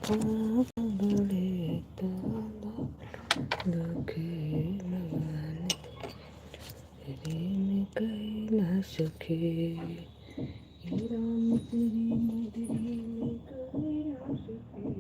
बड़े दुखे लगाने तेरे में कहीं ना सके, हे राम तेरी नगरी में कहीं ना सके।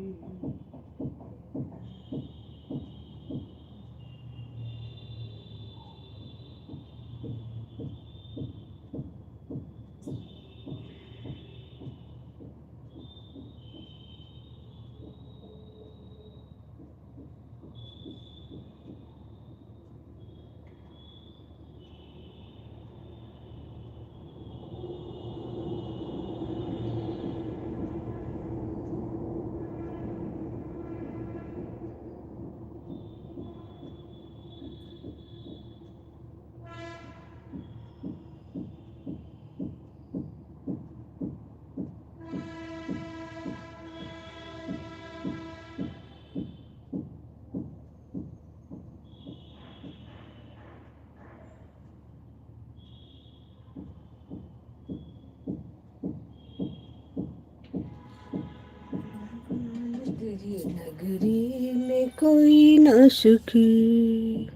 तेरी नगरी में कोई ना सुखी।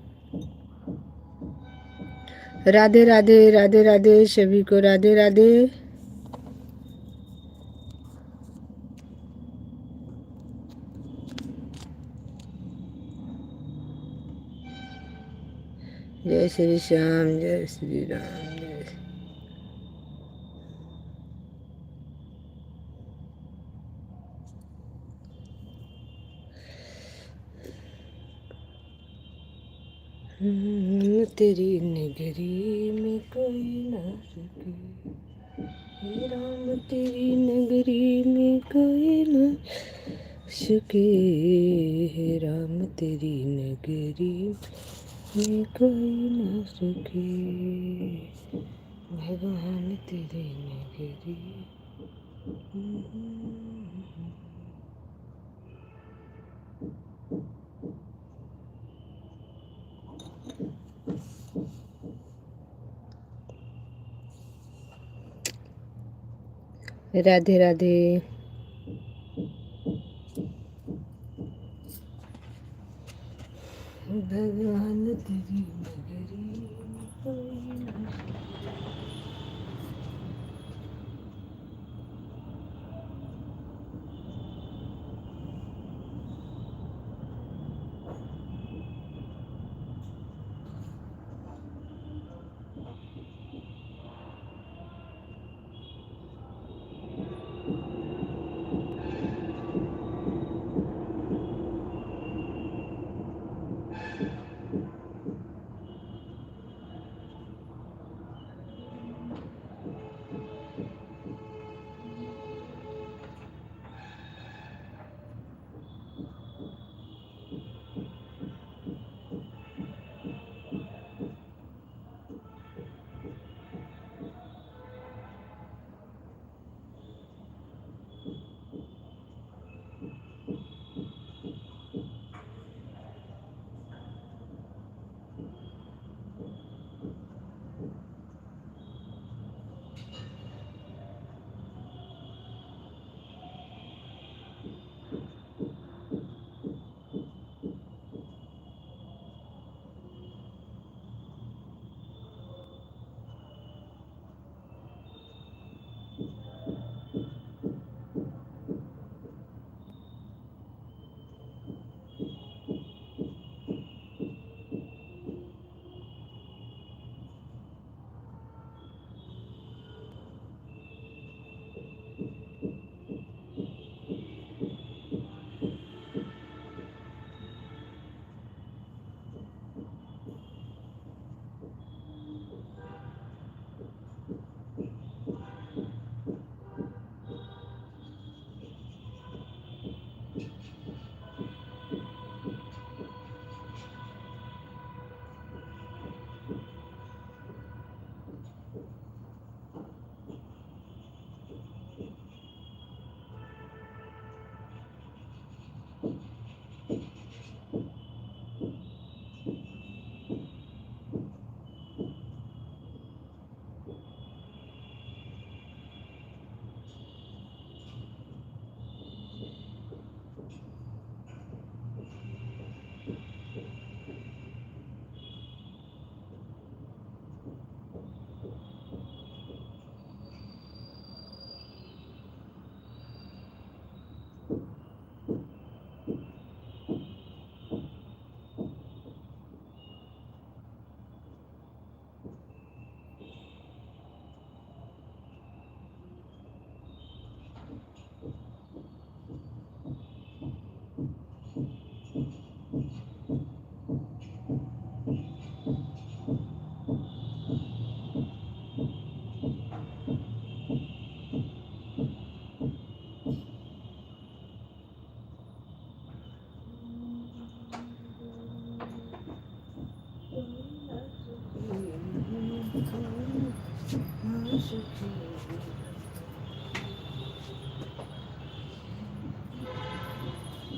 राधे राधे राधे राधे सभी को राधे राधे। जय श्री श्याम, जय श्री राम, जय तेरी नगरी में कोई ना सके, हे राम तेरी नगरी में कोई ना सके, हे राम तेरी नगरी में कोई ना सके, भगवान तेरी नगरी। राधे राधे। भगवान तेरी नगरी में कोई ना सके।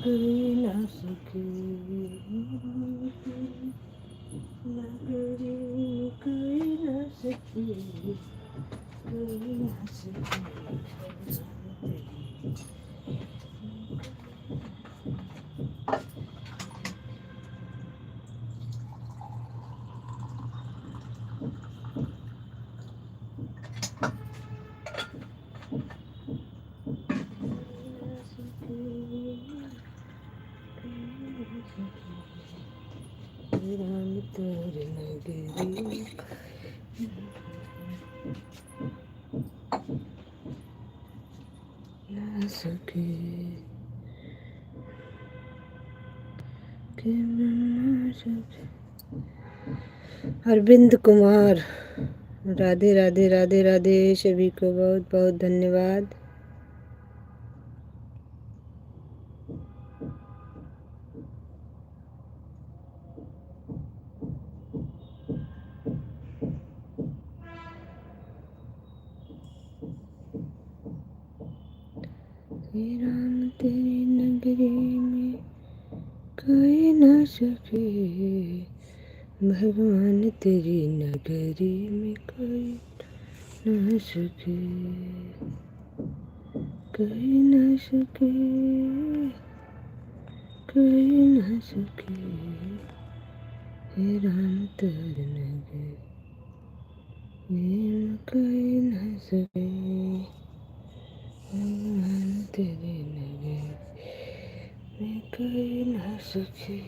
कोई ना सके, नगरी में कोई ना सके, कोई ना सके। राम तेरे नगरी ना सके कि ना सके। अरविंद कुमार, राधे राधे राधे राधे, सभी को बहुत बहुत धन्यवाद। श्री राम तेरी नगरी में कोई ना सके, भगवान तेरी नगरी में कोई ना सके, कोई ना सके, कोई ना सके। हे राम तेरी नगरी में कोई ना सके, भगवान तेरी नगरी में कोई ना सके,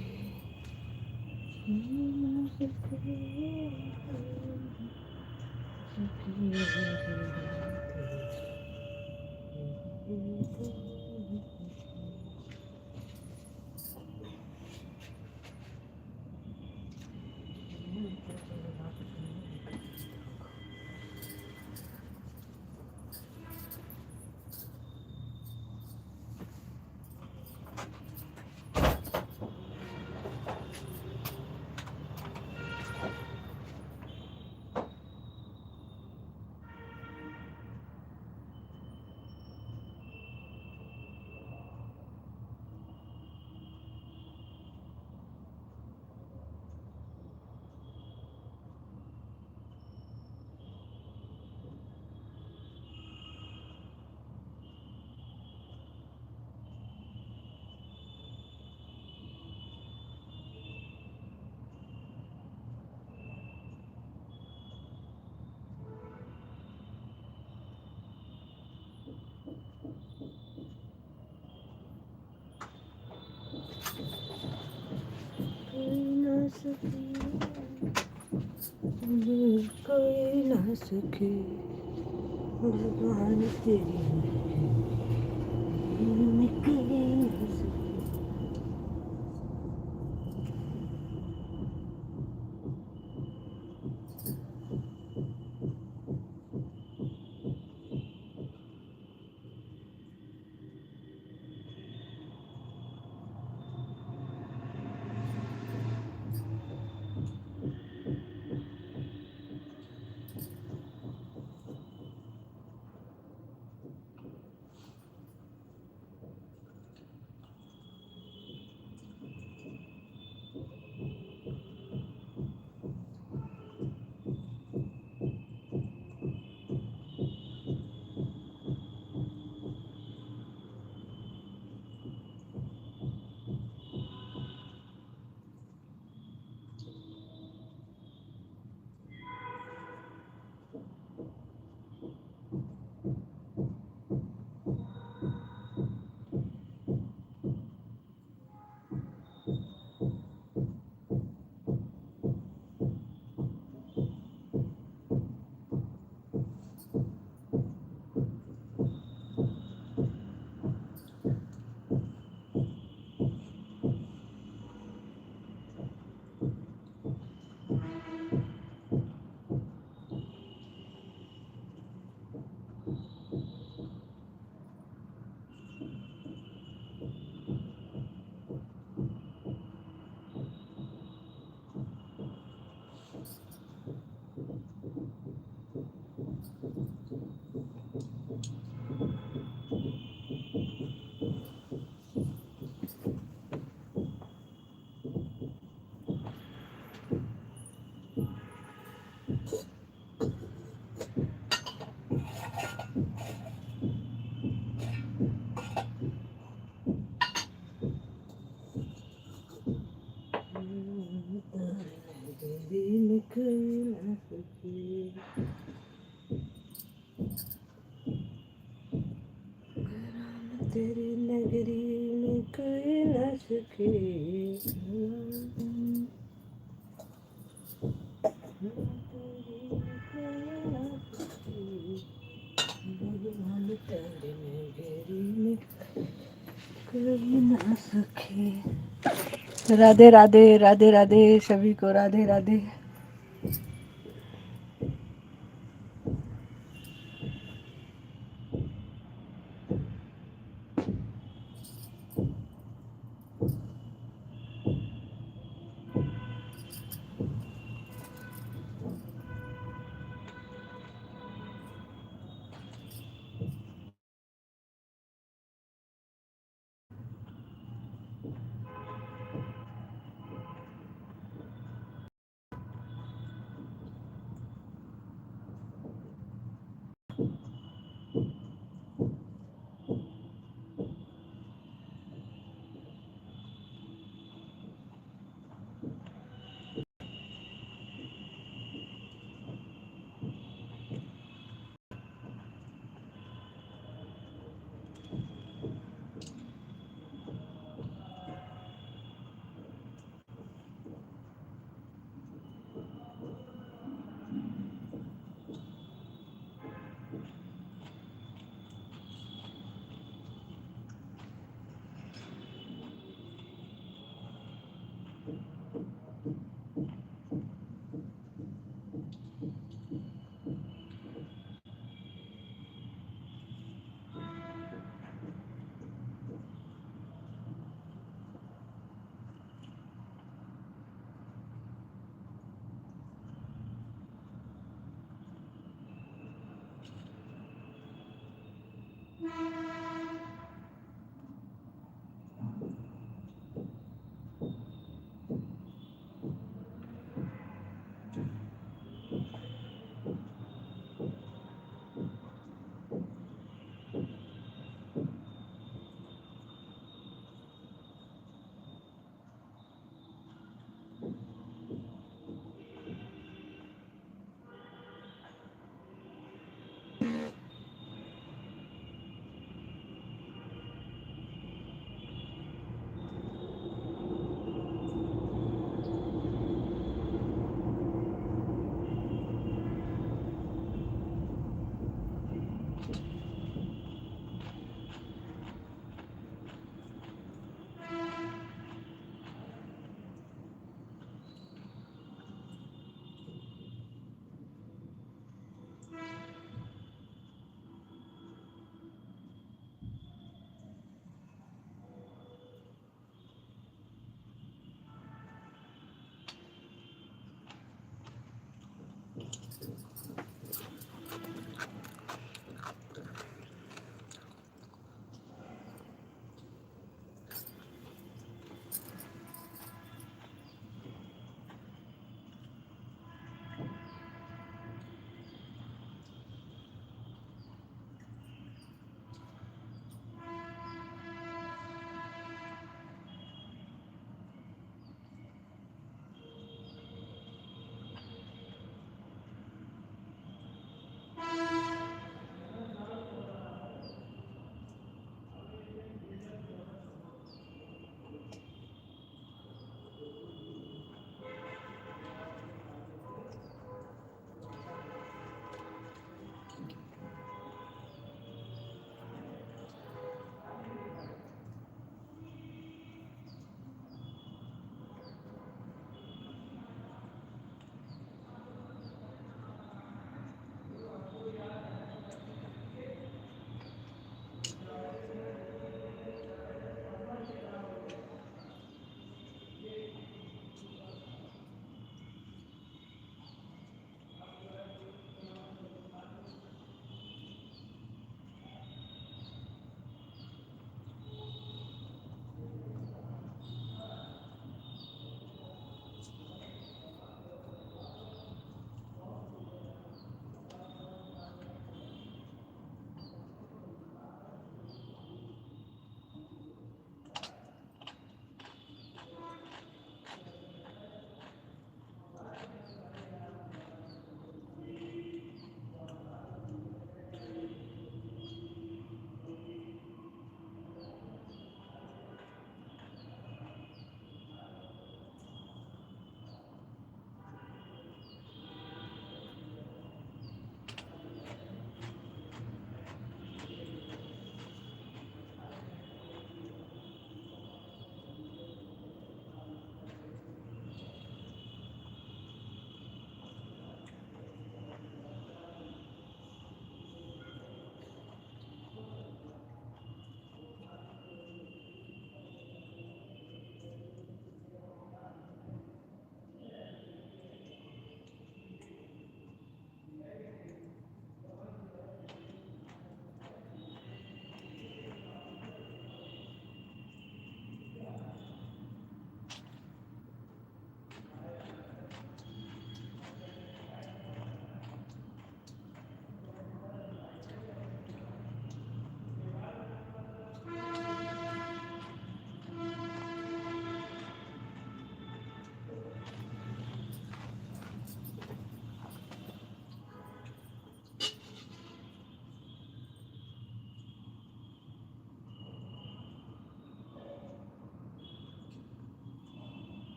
ना सके, कोई ना सके, भगवान तेरी में कोई ना सके। तेरी नगरी में कोई न सके तेरी नगरी में कोई न सके। राधे राधे राधे राधे सभी को राधे राधे।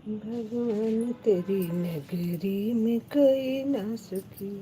भगवान तेरी नगरी में कोई ना सकी।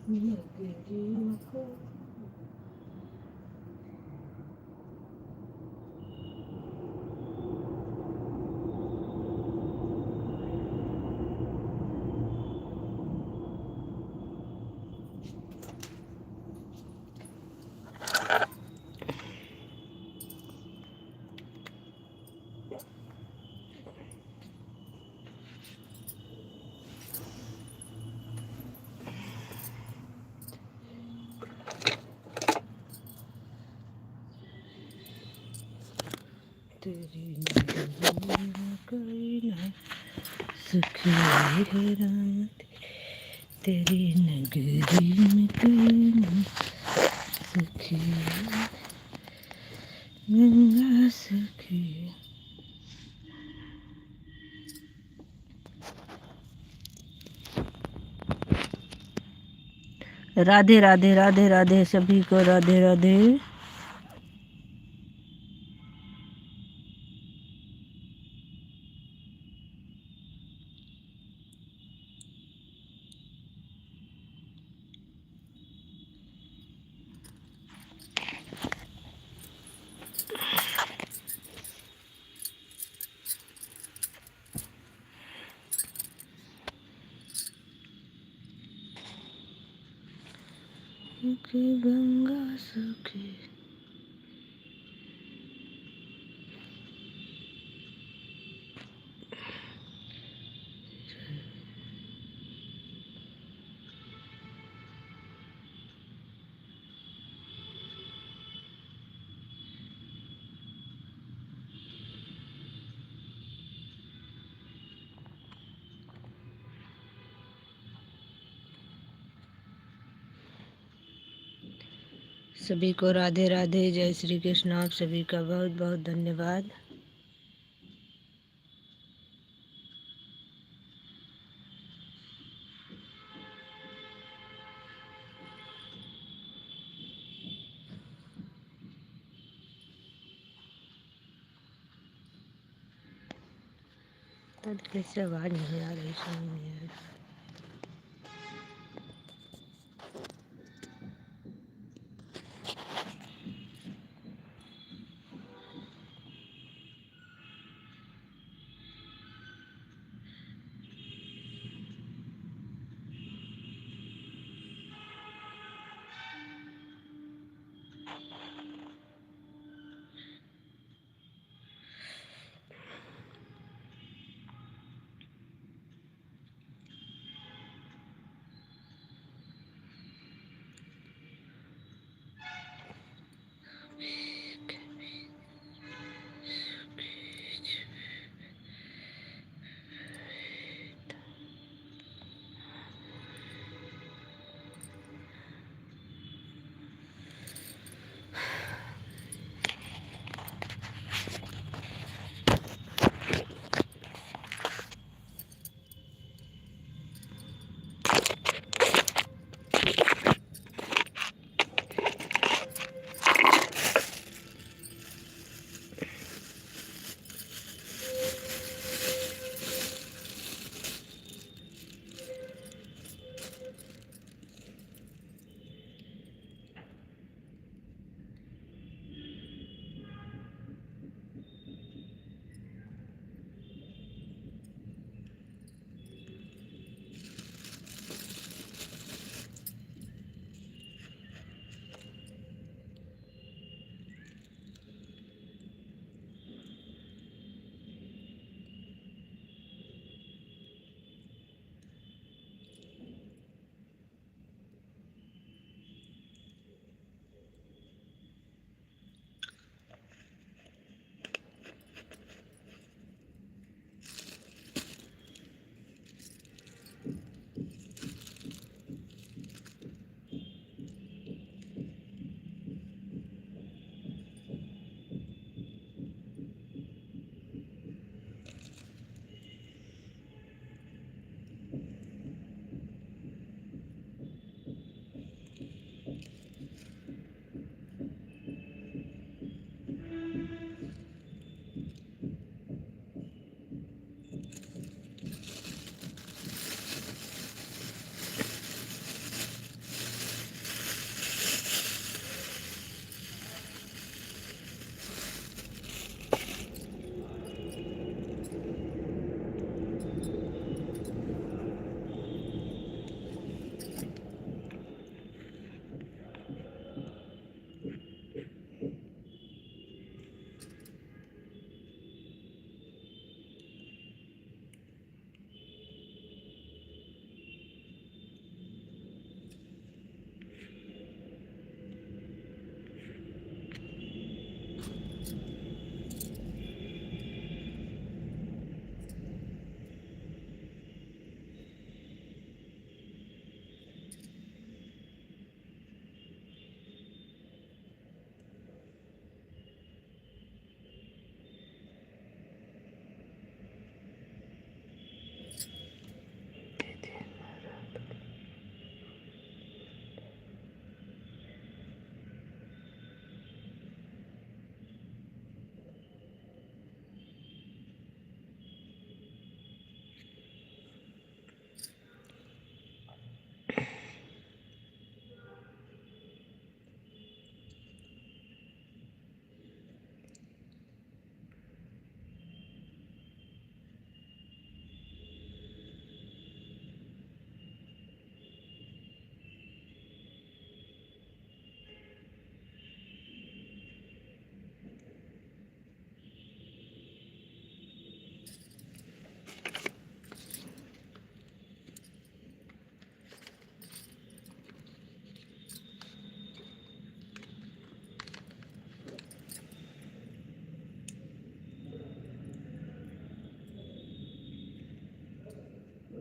नगरी में कोई तेरी नगरी में कोई ना सकी है राम। तेरी नगरी में कोई ना सकी गंगा सखी। राधे राधे राधे राधे सभी को राधे राधे। कि गंगा सखी। सभी को राधे राधे, जय श्री कृष्ण। आप सभी का बहुत बहुत धन्यवाद। कैसे आवाज नहीं आ रही, समझ नहीं आ रही।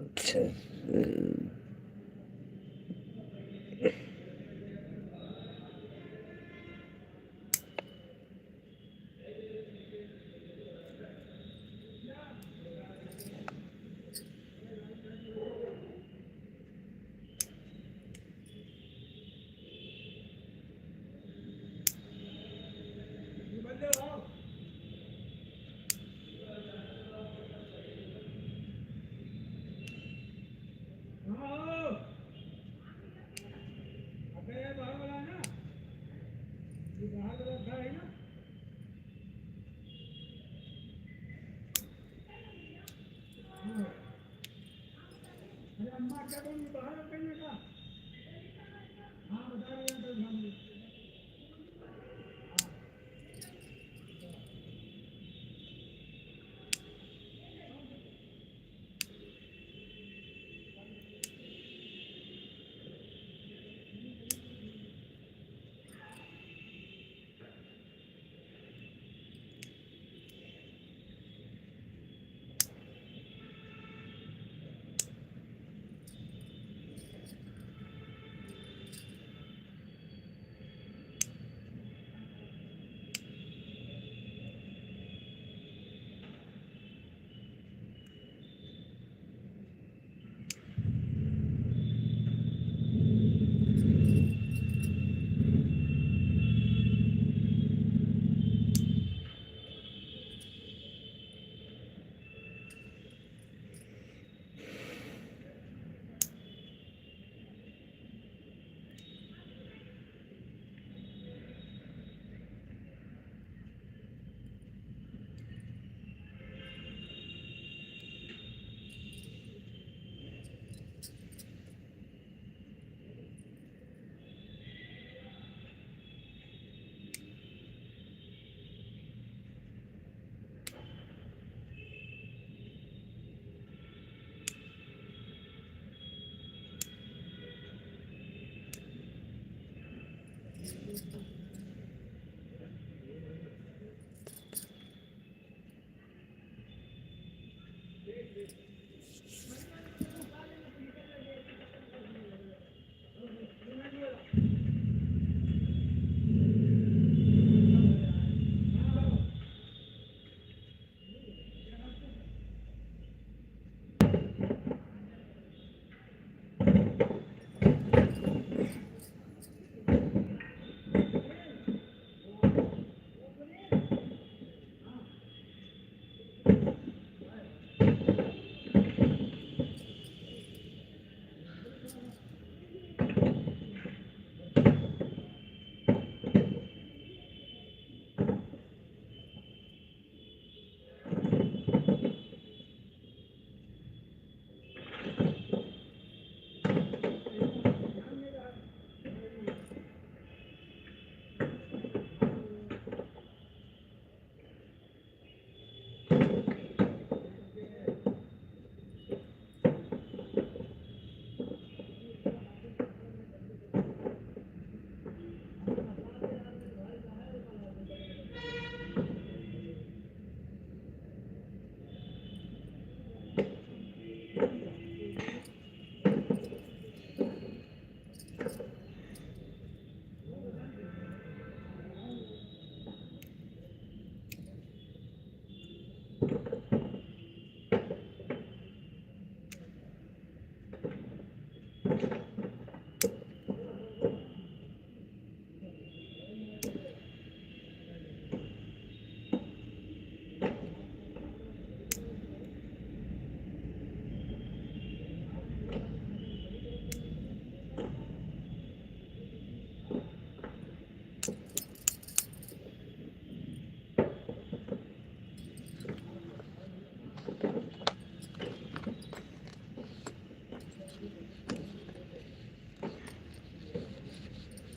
अच्छा।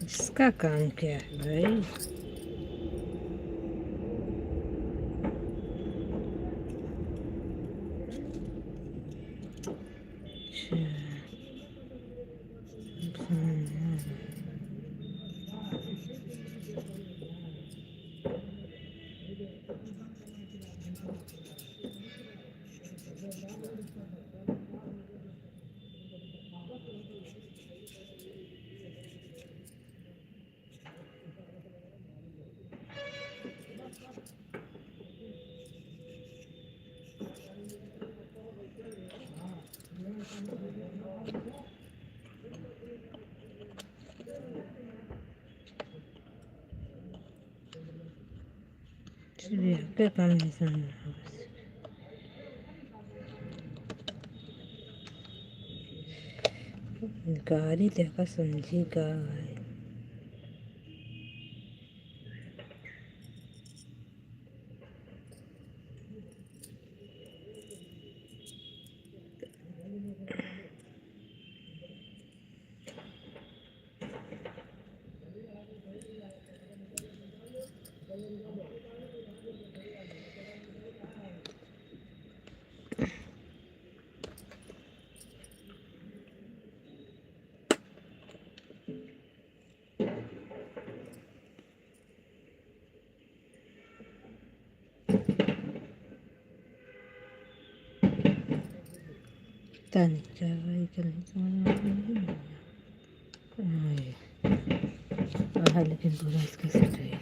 इसका काम क्या है भाई? क्या काम नहीं समझ गाड़ी देखा समझी गाय तानी क्या भाई करने समझ लेकिन पूरा इसका सेट है।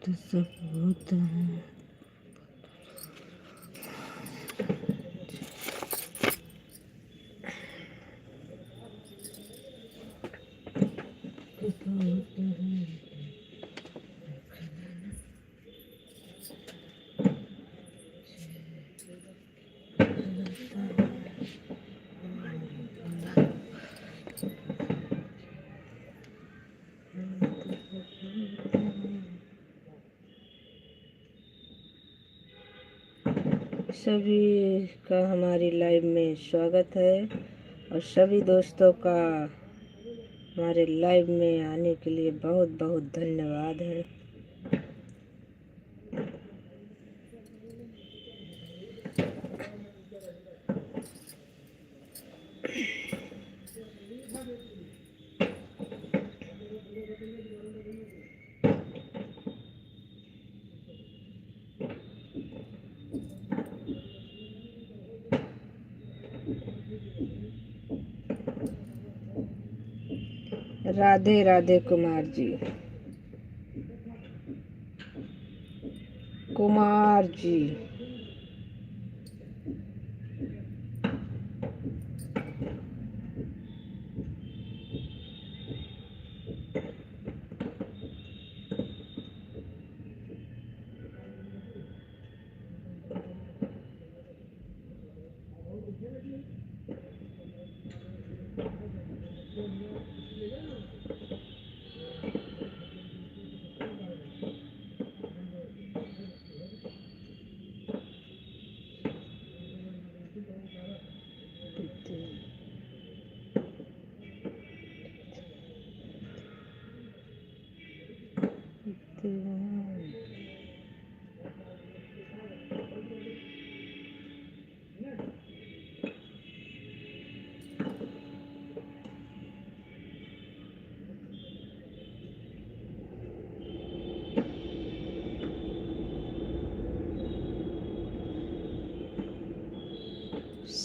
तो सब होता है सभी का हमारी लाइव में स्वागत है और सभी दोस्तों का हमारे लाइव में आने के लिए बहुत बहुत धन्यवाद है। राधे राधे कुमार जी, कुमार जी।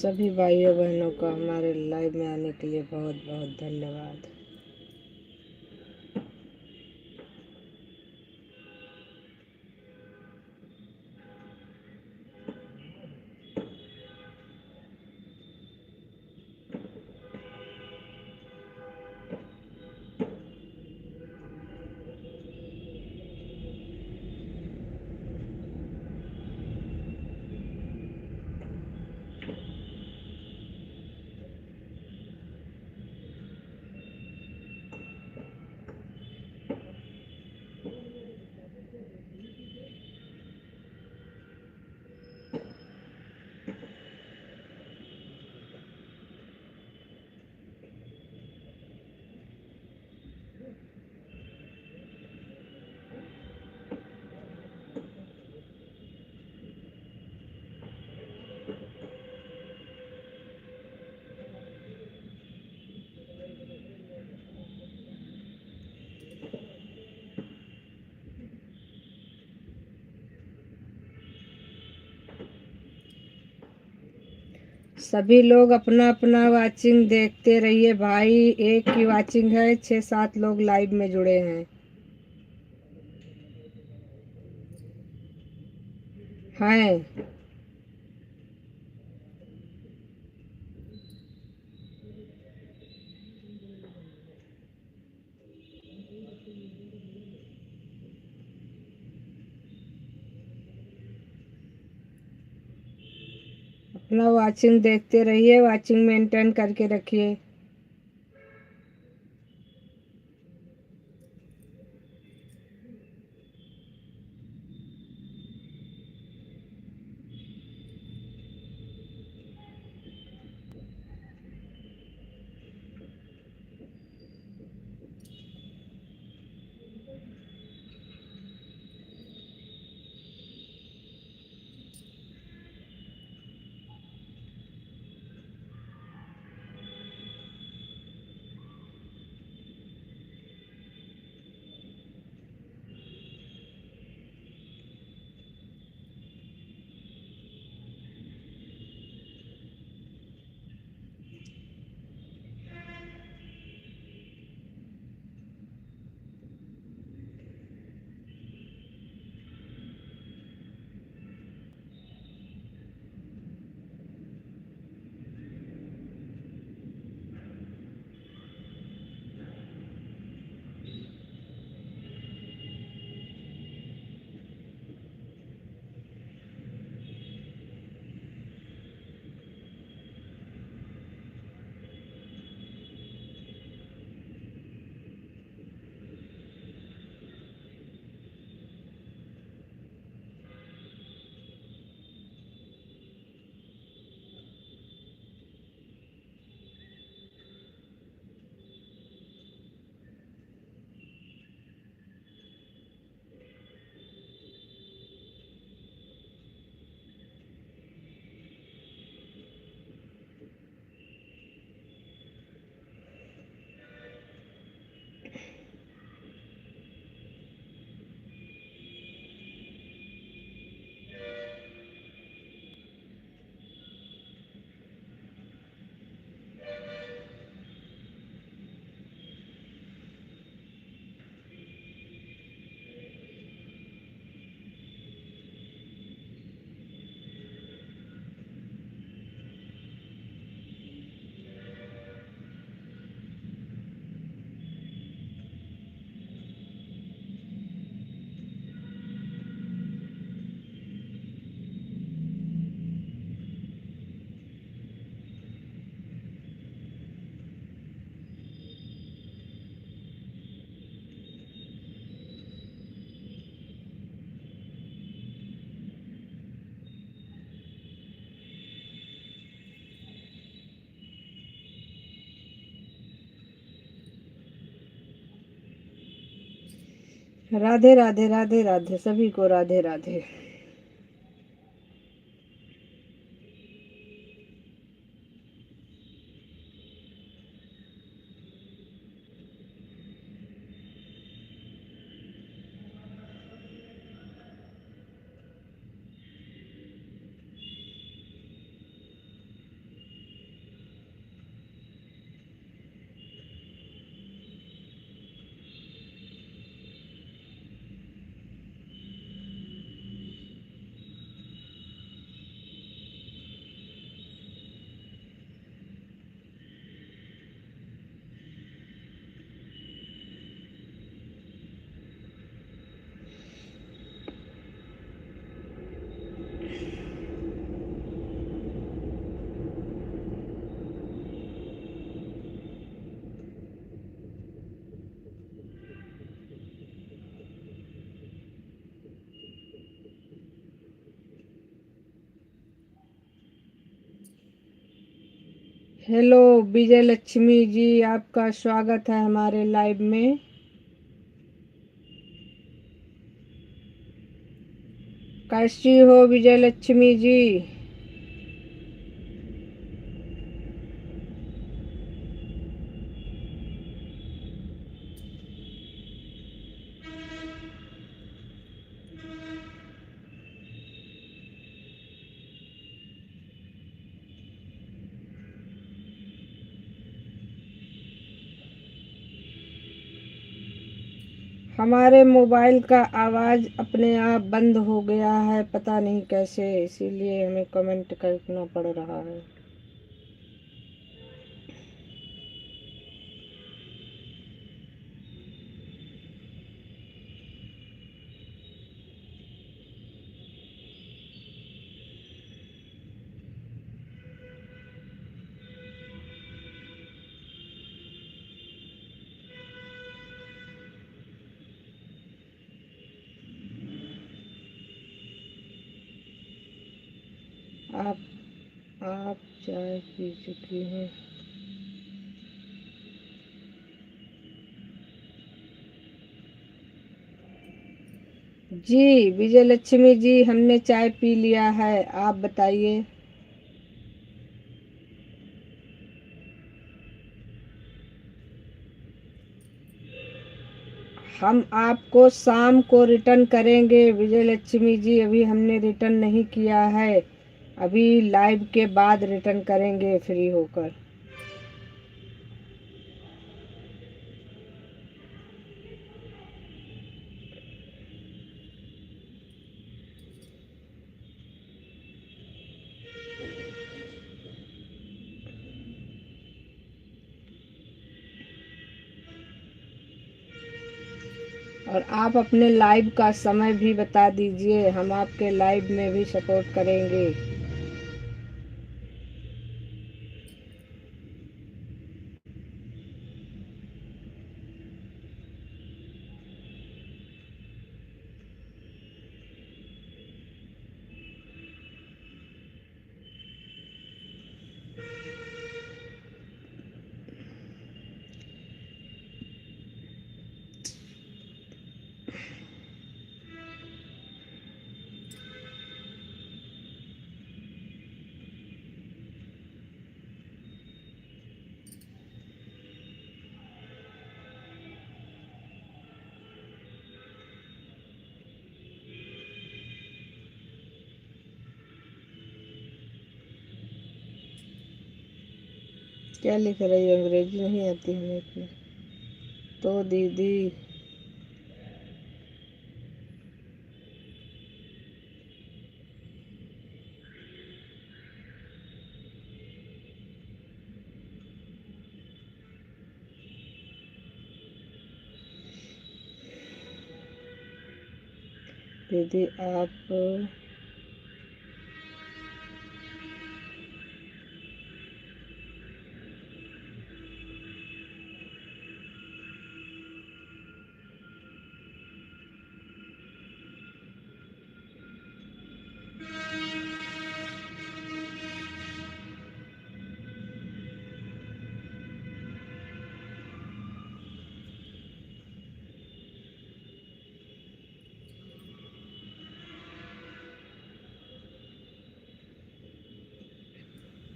सभी भाइयों बहनों का हमारे लाइव में आने के लिए बहुत बहुत धन्यवाद। सभी लोग अपना अपना वाचिंग देखते रहिए भाई। एक की वाचिंग है, 6-7 लोग लाइव में जुड़े हैं। हैं। अपना वाचिंग देखते रहिए, वाचिंग मेंटेन करके रखिए। राधे राधे राधे राधे, सभी को राधे राधे। हेलो विजय लक्ष्मी जी, आपका स्वागत है हमारे लाइव में। कैसी हो विजय लक्ष्मी जी? हमारे मोबाइल का आवाज़ अपने आप बंद हो गया है, पता नहीं कैसे, इसीलिए हमें कमेंट करना पड़ रहा है। आप चाय पी चुकी हैं? जी विजय लक्ष्मी जी, हमने चाय पी लिया है, आप बताइए। हम आपको शाम को रिटर्न करेंगे विजय लक्ष्मी जी, अभी हमने रिटर्न नहीं किया है, अभी लाइव के बाद रिटर्न करेंगे फ्री होकर। और आप अपने लाइव का समय भी बता दीजिए, हम आपके लाइव में भी सपोर्ट करेंगे। क्या लिख रही है? अंग्रेजी नहीं आती हमें इतनी। तो दीदी दीदी आप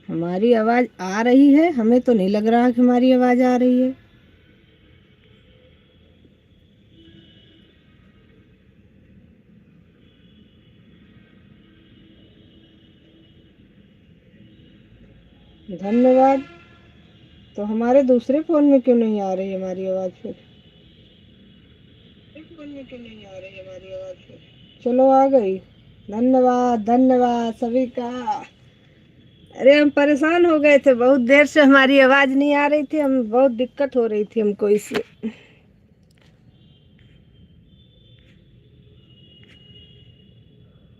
हमारी आवाज़ आ रही है? हमें तो नहीं लग रहा कि हमारी आवाज़ आ रही है। धन्यवाद। तो हमारे दूसरे फ़ोन में क्यों नहीं आ रही हमारी आवाज़ फिर? फ़ोन में क्यों नहीं आ रही हमारी आवाज़ फिर? चलो आ गई। धन्यवाद धन्यवाद सभी का। अरे हम परेशान हो गए थे, बहुत देर से हमारी आवाज़ नहीं आ रही थी, हम बहुत दिक्कत हो रही थी हमको इसलिए।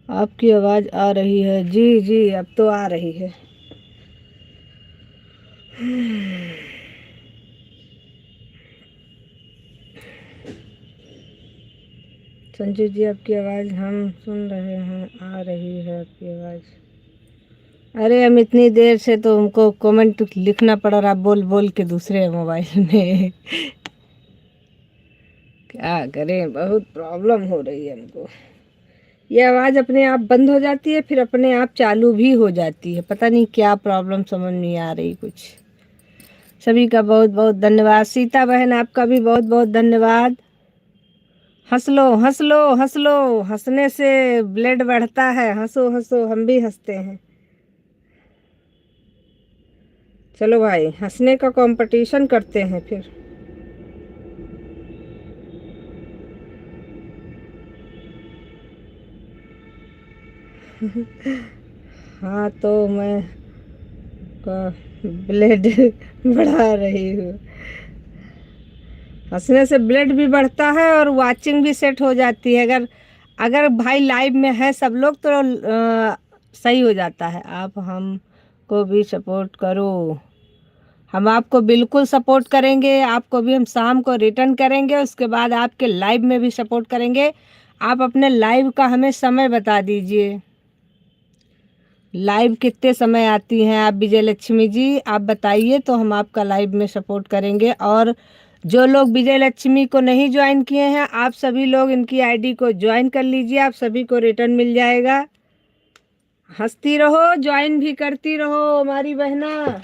आपकी आवाज़ आ रही है? जी जी अब तो आ रही है। संजू जी आपकी आवाज़ हम सुन रहे हैं, आ रही है आपकी आवाज़। अरे हम इतनी देर से तो हमको कमेंट लिखना पड़ रहा बोल बोल के दूसरे मोबाइल में। क्या करें, बहुत प्रॉब्लम हो रही है हमको। ये आवाज़ अपने आप बंद हो जाती है, फिर अपने आप चालू भी हो जाती है, पता नहीं क्या प्रॉब्लम, समझ नहीं आ रही कुछ। सभी का बहुत बहुत धन्यवाद। सीता बहन आपका भी बहुत बहुत धन्यवाद। हंस लो हंस लो हंस लो, हंसने से ब्लड बढ़ता है, हंसो हंसो, हम भी हंसते हैं। चलो भाई हंसने का कंपटीशन करते हैं फिर। हाँ तो मैं का ब्लड बढ़ा रही हूँ। हंसने से ब्लड भी बढ़ता है और वाचिंग भी सेट हो जाती है। अगर अगर भाई लाइव में है सब लोग तो सही हो जाता है। आप हमको भी सपोर्ट करो। हम आपको बिल्कुल सपोर्ट करेंगे। आपको भी हम शाम को रिटर्न करेंगे, उसके बाद आपके लाइव में भी सपोर्ट करेंगे। आप अपने लाइव का हमें समय बता दीजिए। लाइव कितने समय आती हैं आप विजय लक्ष्मी जी, आप बताइए तो हम आपका लाइव में सपोर्ट करेंगे। और जो लोग विजय लक्ष्मी को नहीं ज्वाइन किए हैं, आप सभी लोग इनकी आईडी को ज्वाइन कर लीजिए। आप सभी को रिटर्न मिल जाएगा। हंसती रहो, ज्वाइन भी करती रहो हमारी बहना।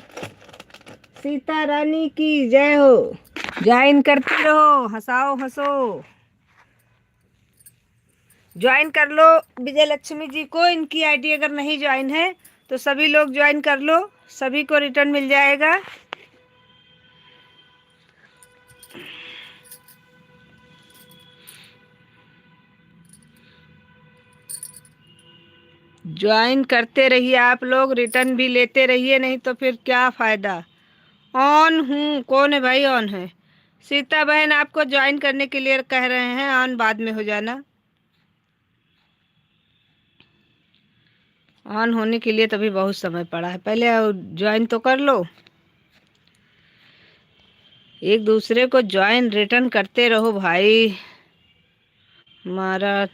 सीता रानी की जय हो। ज्वाइन करती रहो, हंसाओ हंसो। ज्वाइन कर लो विजय लक्ष्मी जी को। इनकी आईडी अगर नहीं ज्वाइन है तो सभी लोग ज्वाइन कर लो, सभी को रिटर्न मिल जाएगा। ज्वाइन करते रहिए आप लोग, रिटर्न भी लेते रहिए, नहीं तो फिर क्या फ़ायदा। ऑन हूँ, कौन है भाई ऑन है? सीता बहन आपको ज्वाइन करने के लिए कह रहे हैं, ऑन बाद में हो जाना। ऑन होने के लिए तभी बहुत समय पड़ा है, पहले ज्वाइन तो कर लो। एक दूसरे को ज्वाइन रिटर्न करते रहो भाई हमारा।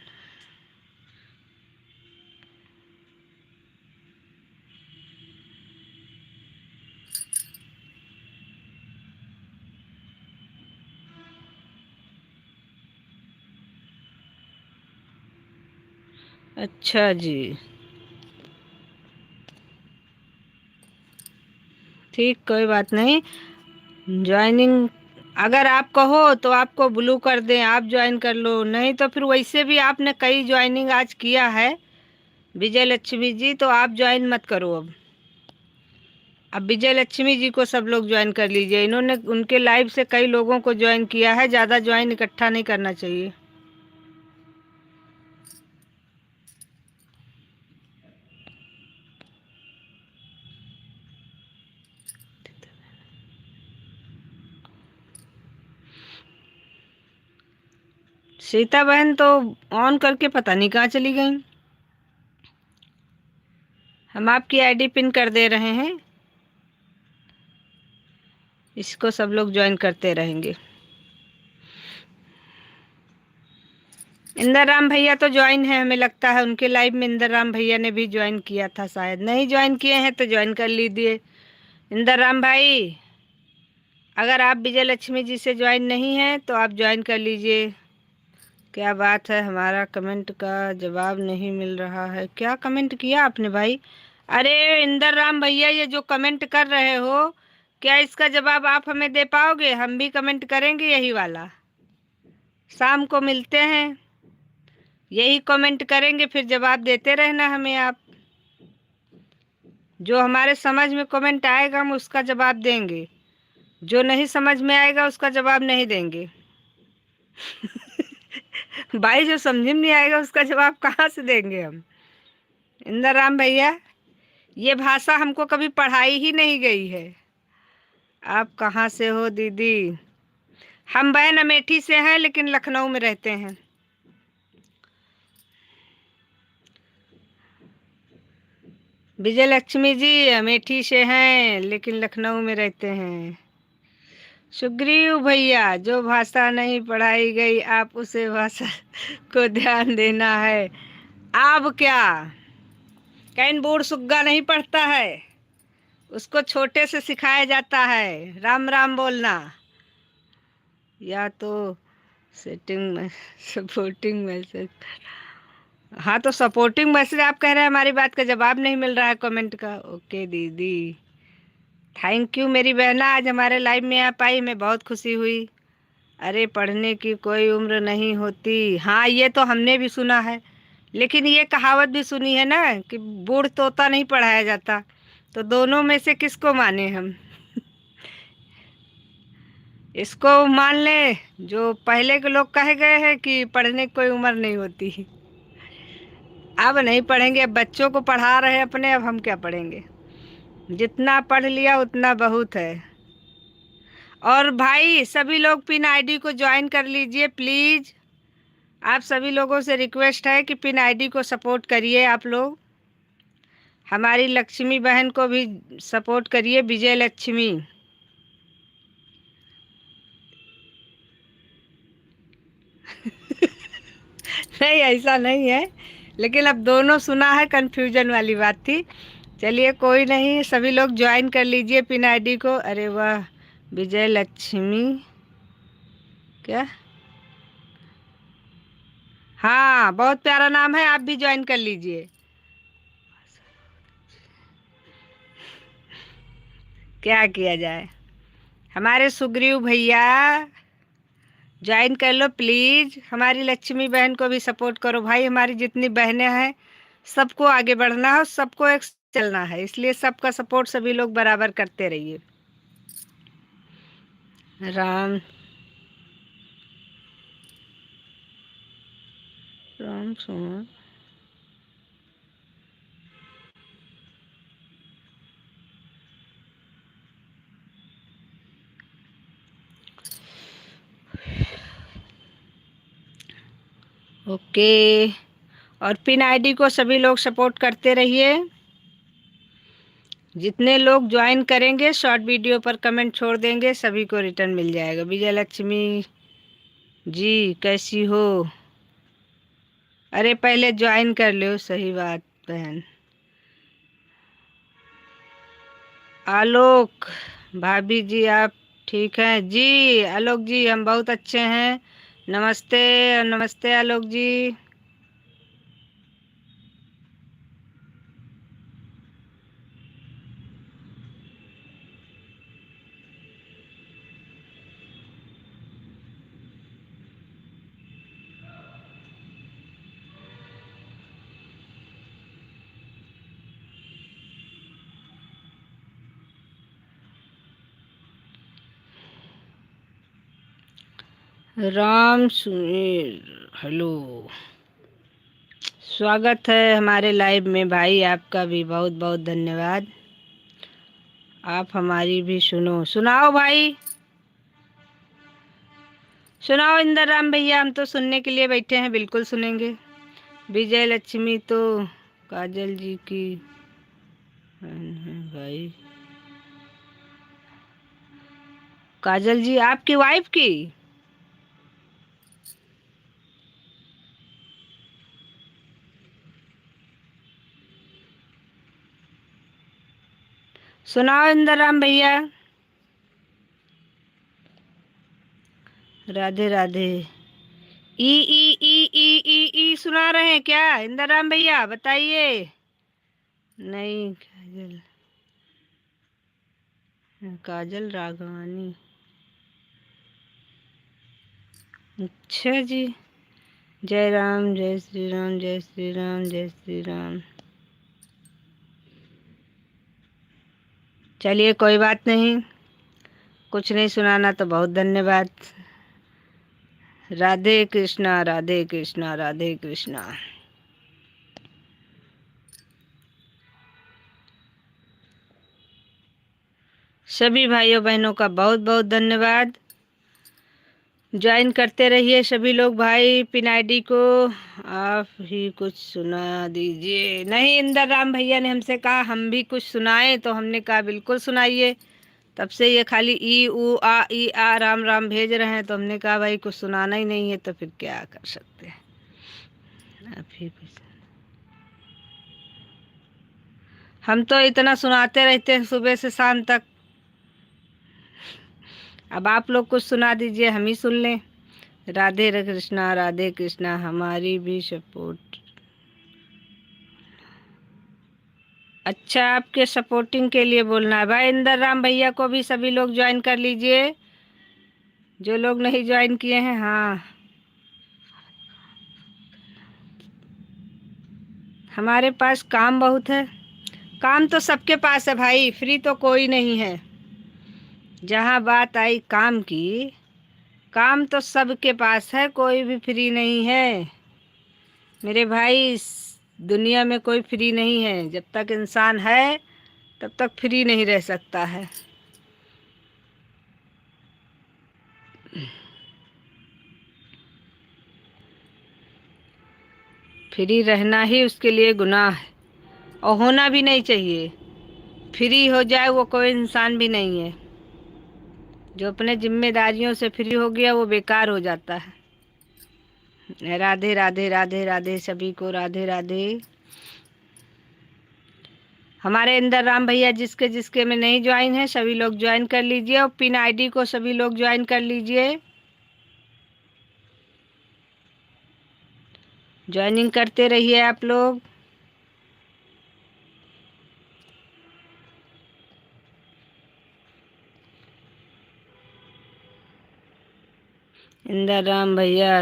अच्छा जी, ठीक, कोई बात नहीं। ज्वाइनिंग अगर आप कहो तो आपको ब्लू कर दें, आप ज्वाइन कर लो, नहीं तो फिर वैसे भी आपने कई ज्वाइनिंग आज किया है विजय लक्ष्मी जी, तो आप ज्वाइन मत करो अब विजय लक्ष्मी जी को सब लोग ज्वाइन कर लीजिए। इन्होंने उनके लाइव से कई लोगों को ज्वाइन किया है, ज़्यादा ज्वाइन इकट्ठा नहीं करना चाहिए। सीता बहन तो ऑन करके पता नहीं कहाँ चली गई। हम आपकी आईडी पिन कर दे रहे हैं, इसको सब लोग ज्वाइन करते रहेंगे। इंदर राम भैया तो ज्वाइन है, हमें लगता है उनके लाइव में इंदर राम भैया ने भी ज्वाइन किया था, शायद नहीं ज्वाइन किए हैं तो ज्वाइन कर लीजिए। इंदर राम भाई, अगर आप विजय लक्ष्मी जी से ज्वाइन नहीं हैं तो आप ज्वाइन कर लीजिए। क्या बात है, हमारा कमेंट का जवाब नहीं मिल रहा है। क्या कमेंट किया आपने भाई? अरे इंदर राम भैया, ये जो कमेंट कर रहे हो, क्या इसका जवाब आप हमें दे पाओगे? हम भी कमेंट करेंगे यही वाला। शाम को मिलते हैं, यही कमेंट करेंगे, फिर जवाब देते रहना हमें आप। जो हमारे समझ में कमेंट आएगा हम उसका जवाब देंगे, जो नहीं समझ में आएगा उसका जवाब नहीं देंगे। भाई जो समझ में नहीं आएगा उसका जवाब कहाँ से देंगे हम? इंदर राम भैया, ये भाषा हमको कभी पढ़ाई ही नहीं गई है। आप कहाँ से हो दीदी? हम बहन अमेठी से हैं लेकिन लखनऊ में रहते हैं। विजय लक्ष्मी जी अमेठी से हैं लेकिन लखनऊ में रहते हैं। सुग्रीव भैया, जो भाषा नहीं पढ़ाई गई आप उसे भाषा को ध्यान देना है। आप क्या, कैन बूढ़ सुग्गा नहीं पढ़ता है, उसको छोटे से सिखाया जाता है राम राम बोलना। या तो सेटिंग में सपोर्टिंग मैसेज। हाँ तो सपोर्टिंग मैसेज आप कह रहे हैं, हमारी बात का जवाब नहीं मिल रहा है कमेंट का। ओके दीदी, थैंक यू मेरी बहना, आज हमारे लाइव में आप आई, मैं बहुत खुशी हुई। अरे पढ़ने की कोई उम्र नहीं होती, हाँ ये तो हमने भी सुना है, लेकिन ये कहावत भी सुनी है ना कि बूढ़ तोता नहीं पढ़ाया जाता। तो दोनों में से किसको माने हम? इसको मान ले जो पहले के लोग कहे गए हैं कि पढ़ने की कोई उम्र नहीं होती। अब नहीं पढ़ेंगे, अब बच्चों को पढ़ा रहे हैं अपने, अब हम क्या पढ़ेंगे। जितना पढ़ लिया उतना बहुत है। और भाई सभी लोग पिन आईडी को ज्वाइन कर लीजिए प्लीज़। आप सभी लोगों से रिक्वेस्ट है कि पिन आईडी को सपोर्ट करिए आप लोग। हमारी लक्ष्मी बहन को भी सपोर्ट करिए, विजय लक्ष्मी। नहीं ऐसा नहीं है, लेकिन अब दोनों सुना है, कंफ्यूजन वाली बात थी। चलिए कोई नहीं, सभी लोग ज्वाइन कर लीजिए पिन आईडी को। अरे वाह, विजय लक्ष्मी क्या, हाँ बहुत प्यारा नाम है, आप भी ज्वाइन कर लीजिए। क्या किया जाए। हमारे सुग्रीव भैया ज्वाइन कर लो प्लीज़। हमारी लक्ष्मी बहन को भी सपोर्ट करो भाई। हमारी जितनी बहनें हैं सबको आगे बढ़ना है, सबको एक चलना है, इसलिए सबका सपोर्ट सभी लोग बराबर करते रहिए। राम राम सुमन, ओके। और पिन आईडी को सभी लोग सपोर्ट करते रहिए। जितने लोग ज्वाइन करेंगे शॉर्ट वीडियो पर कमेंट छोड़ देंगे, सभी को रिटर्न मिल जाएगा। विजय लक्ष्मी जी कैसी हो। अरे पहले ज्वाइन कर लो, सही बात बहन। आलोक भाभी जी आप ठीक हैं जी। आलोक जी हम बहुत अच्छे हैं, नमस्ते। नमस्ते आलोक जी। राम सुनील हेलो, स्वागत है हमारे लाइव में भाई, आपका भी बहुत बहुत धन्यवाद। आप हमारी भी सुनो, सुनाओ भाई, सुनाओ इंदर राम भैया। हम तो सुनने के लिए बैठे हैं, बिल्कुल सुनेंगे। विजय लक्ष्मी तो काजल जी की बहन है भाई। काजल जी आपकी वाइफ की। सुनाओ इंदर राम भैया। राधे राधे। ई ई ई ई ई सुना रहे हैं क्या इंदर राम भैया, बताइए। नहीं काजल, काजल राघवानी। अच्छा जी। जय राम जय श्री राम जय श्री राम जय श्री राम। चलिए कोई बात नहीं, कुछ नहीं सुनाना तो बहुत धन्यवाद। राधे कृष्णा राधे कृष्णा राधे कृष्णा। सभी भाइयों बहनों का बहुत बहुत धन्यवाद। ज्वाइन करते रहिए सभी लोग भाई। पिन आईडी को आप ही कुछ सुना दीजिए। नहीं, इंदर राम भैया ने हमसे कहा हम भी कुछ सुनाएं, तो हमने कहा बिल्कुल सुनाइए। तब से ये खाली ई ऊ आ ई आ राम राम भेज रहे हैं, तो हमने कहा भाई कुछ सुनाना ही नहीं है तो फिर क्या कर सकते हैं। आप ही कुछ, हम तो इतना सुनाते रहते हैं सुबह से शाम तक। अब आप लोग कुछ सुना दीजिए, हम ही सुन लें। राधे कृष्णा राधे कृष्णा, हमारी भी सपोर्ट। अच्छा, आपके सपोर्टिंग के लिए बोलना है भाई। इंदर राम भैया को भी सभी लोग ज्वाइन कर लीजिए, जो लोग नहीं ज्वाइन किए हैं। हाँ, हमारे पास काम बहुत है। काम तो सबके पास है भाई, फ्री तो कोई नहीं है। जहाँ बात आई काम की, काम तो सबके पास है, कोई भी फ्री नहीं है मेरे भाई। दुनिया में कोई फ्री नहीं है। जब तक इंसान है तब तक फ्री नहीं रह सकता है। फ्री रहना ही उसके लिए गुनाह है और होना भी नहीं चाहिए। फ्री हो जाए वो कोई इंसान भी नहीं है। जो अपने जिम्मेदारियों से फ्री हो गया वो बेकार हो जाता है। राधे राधे राधे राधे, सभी को राधे राधे। हमारे इंदर राम भैया जिसके जिसके में नहीं ज्वाइन है सभी लोग ज्वाइन कर लीजिए और पिन आईडी को सभी लोग ज्वाइन कर लीजिए। ज्वाइनिंग करते रहिए आप लोग। इंदर राम भैया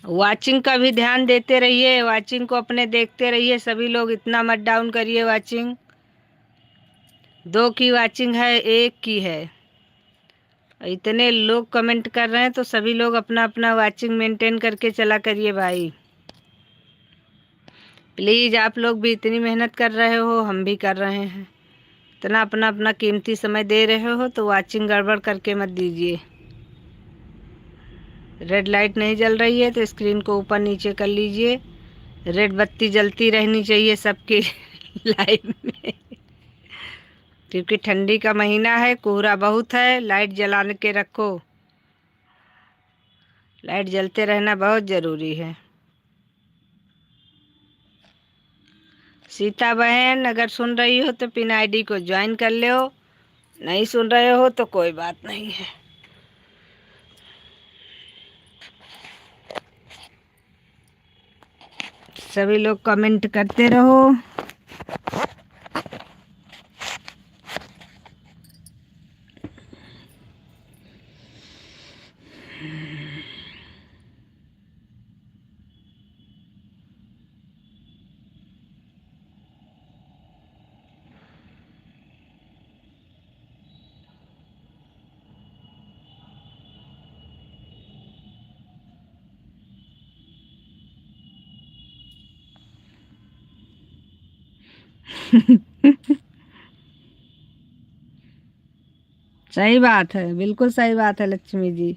वाचिंग का भी ध्यान देते रहिए। वाचिंग को अपने देखते रहिए सभी लोग। इतना मत डाउन करिए वाचिंग। 2 की वाचिंग है, 1 की है। इतने लोग कमेंट कर रहे हैं तो सभी लोग अपना अपना वाचिंग मेंटेन करके चला करिए भाई। प्लीज़ आप लोग भी इतनी मेहनत कर रहे हो, हम भी कर रहे हैं। इतना अपना अपना कीमती समय दे रहे हो तो वाचिंग गड़बड़ करके मत दीजिए। रेड लाइट नहीं जल रही है तो स्क्रीन को ऊपर नीचे कर लीजिए। रेड बत्ती जलती रहनी चाहिए सबकी लाइफ में, क्योंकि ठंडी का महीना है, कोहरा बहुत है। लाइट जला के रखो। लाइट जलते रहना बहुत ज़रूरी है। सीता बहन अगर सुन रही हो तो पिन आईडी को ज्वाइन कर लो। नहीं सुन रहे हो तो कोई बात नहीं है। सभी लोग कमेंट करते रहो। सही बात है, बिल्कुल सही बात है लक्ष्मी जी।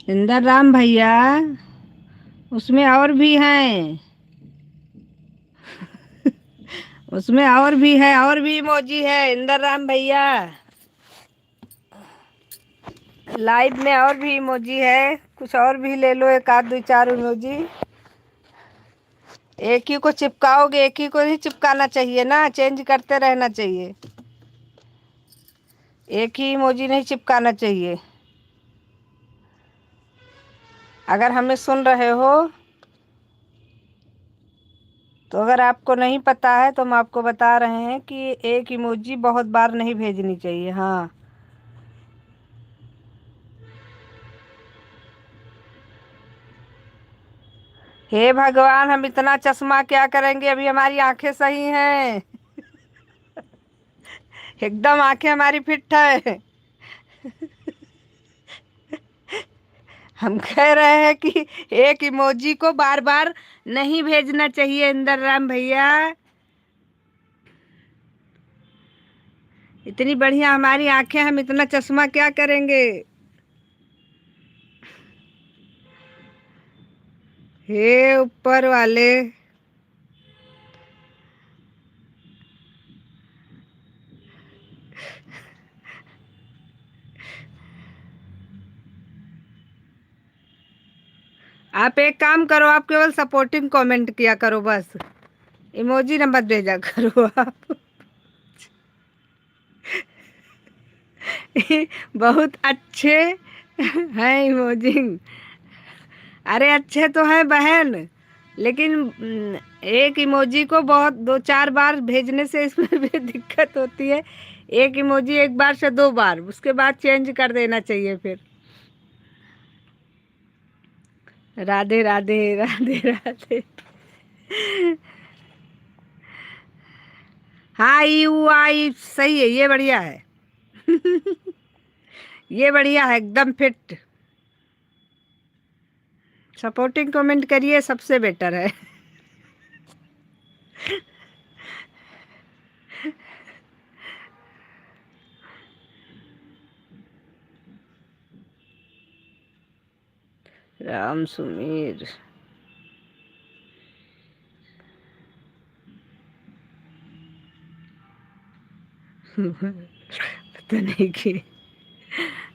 इंदर राम भैया उसमें और भी हैं। उसमें और भी है, और भी इमोजी है इंदर राम भैया। लाइव में और भी इमोजी है, कुछ और भी ले लो, 1 आध 2 4 इमोजी। एक ही को चिपकाओगे, एक ही को ही चिपकाना चाहिए ना, चेंज करते रहना चाहिए। एक ही इमोजी नहीं चिपकाना चाहिए। अगर हमें सुन रहे हो तो अगर आपको नहीं पता है तो हम आपको बता रहे हैं कि एक इमोजी बहुत बार नहीं भेजनी चाहिए। हाँ, हे भगवान, हम इतना चश्मा क्या करेंगे, अभी हमारी आंखें सही हैं। एकदम आंखें हमारी फिट है। हम कह रहे हैं कि एक इमोजी को बार बार नहीं भेजना चाहिए इंदर राम भैया। इतनी बढ़िया हमारी आंखें, हम इतना चश्मा क्या करेंगे। हे ऊपर वाले, आप एक काम करो, आप केवल सपोर्टिंग कमेंट किया करो बस। इमोजी नंबर भेजा करो आप। बहुत अच्छे हैं इमोजी। अरे अच्छे तो हैं बहन, लेकिन एक इमोजी को बहुत 2-4 बार भेजने से इसमें भी दिक्कत होती है। एक इमोजी एक बार से 2 बार, उसके बाद चेंज कर देना चाहिए फिर। राधे राधे राधे राधे। हाँ, यू आई सही है, ये बढ़िया है। ये बढ़िया है, एकदम फिट। सपोर्टिंग कमेंट करिए, सबसे बेटर है। राम सुमीर। पता नहीं कि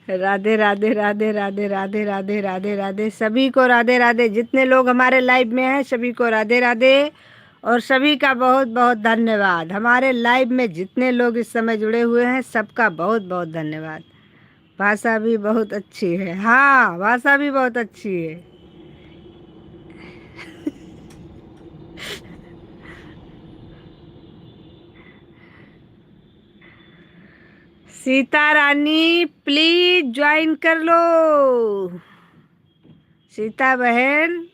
राधे राधे राधे राधे राधे राधे राधे राधे, सभी को राधे राधे। जितने लोग हमारे लाइव में हैं सभी को राधे राधे, और सभी का बहुत बहुत धन्यवाद। हमारे लाइव में जितने लोग इस समय जुड़े हुए हैं सबका बहुत बहुत धन्यवाद। भाषा भी बहुत अच्छी है, हाँ भाषा भी बहुत अच्छी है। सीता रानी प्लीज ज्वाइन कर लो। सीता बहन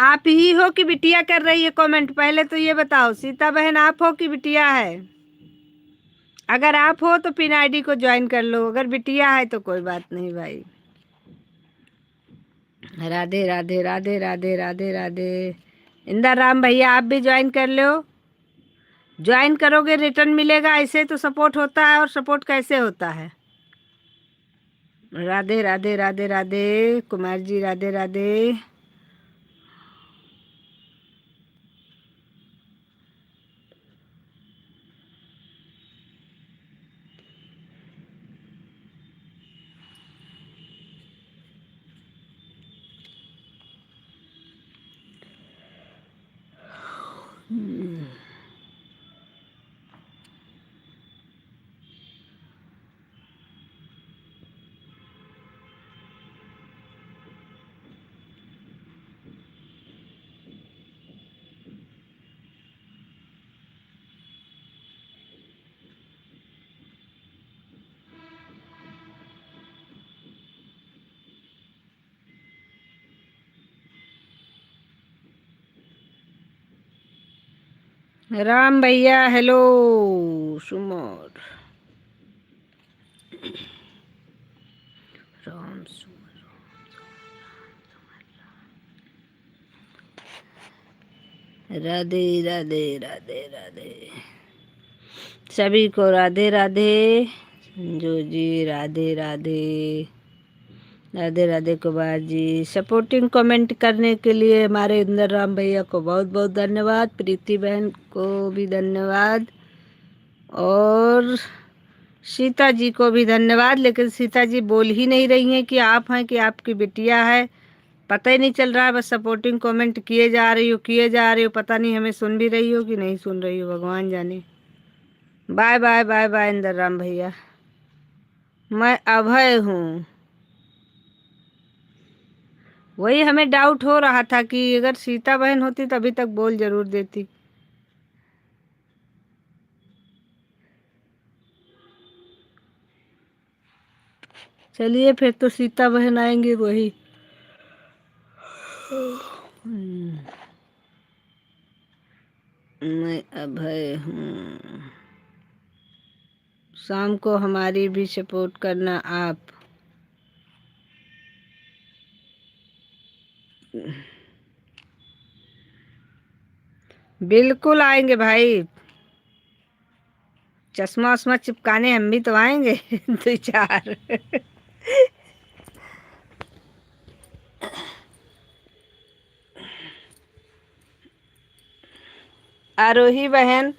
आप ही हो कि बिटिया कर रही है कमेंट? पहले तो ये बताओ, सीता बहन आप हो कि बिटिया है? अगर आप हो तो पिन आईडी को ज्वाइन कर लो, अगर बिटिया है तो कोई बात नहीं भाई। राधे राधे राधे राधे राधे राधे। इंदर राम भैया आप भी ज्वाइन कर लो। ज्वाइन करोगे रिटर्न मिलेगा, ऐसे तो सपोर्ट होता है, और सपोर्ट कैसे होता है। राधे राधे राधे राधे। कुमार जी राधे राधे। राम भैया हेलो। सुमोर राम सुमर। राधे राधे राधे राधे, सभी को राधे राधे। संजू जी राधे राधे राधे राधे। कुमार जी सपोर्टिंग कमेंट करने के लिए हमारे इंदर राम भैया को बहुत बहुत धन्यवाद। प्रीति बहन को भी धन्यवाद, और सीता जी को भी धन्यवाद। लेकिन सीता जी बोल ही नहीं रही हैं कि आप हैं कि आपकी बिटिया है, पता ही नहीं चल रहा है। बस सपोर्टिंग कमेंट किए जा रही हो, किए जा रही हो, पता नहीं हमें सुन भी रही हो कि नहीं सुन रही हो, भगवान जाने। Bye bye bye bye Inder Ram भैया। मैं अभय हूँ। वही हमें डाउट हो रहा था कि अगर सीता बहन होती तो अभी तक बोल जरूर देती। चलिए फिर तो सीता बहन आएंगे वही। मैं अभय हूँ। शाम को हमारी भी सपोर्ट करना आप। बिल्कुल आएंगे भाई, चश्मा वश्मा चिपकाने हम भी तो आएंगे। 2-4। आरोही बहन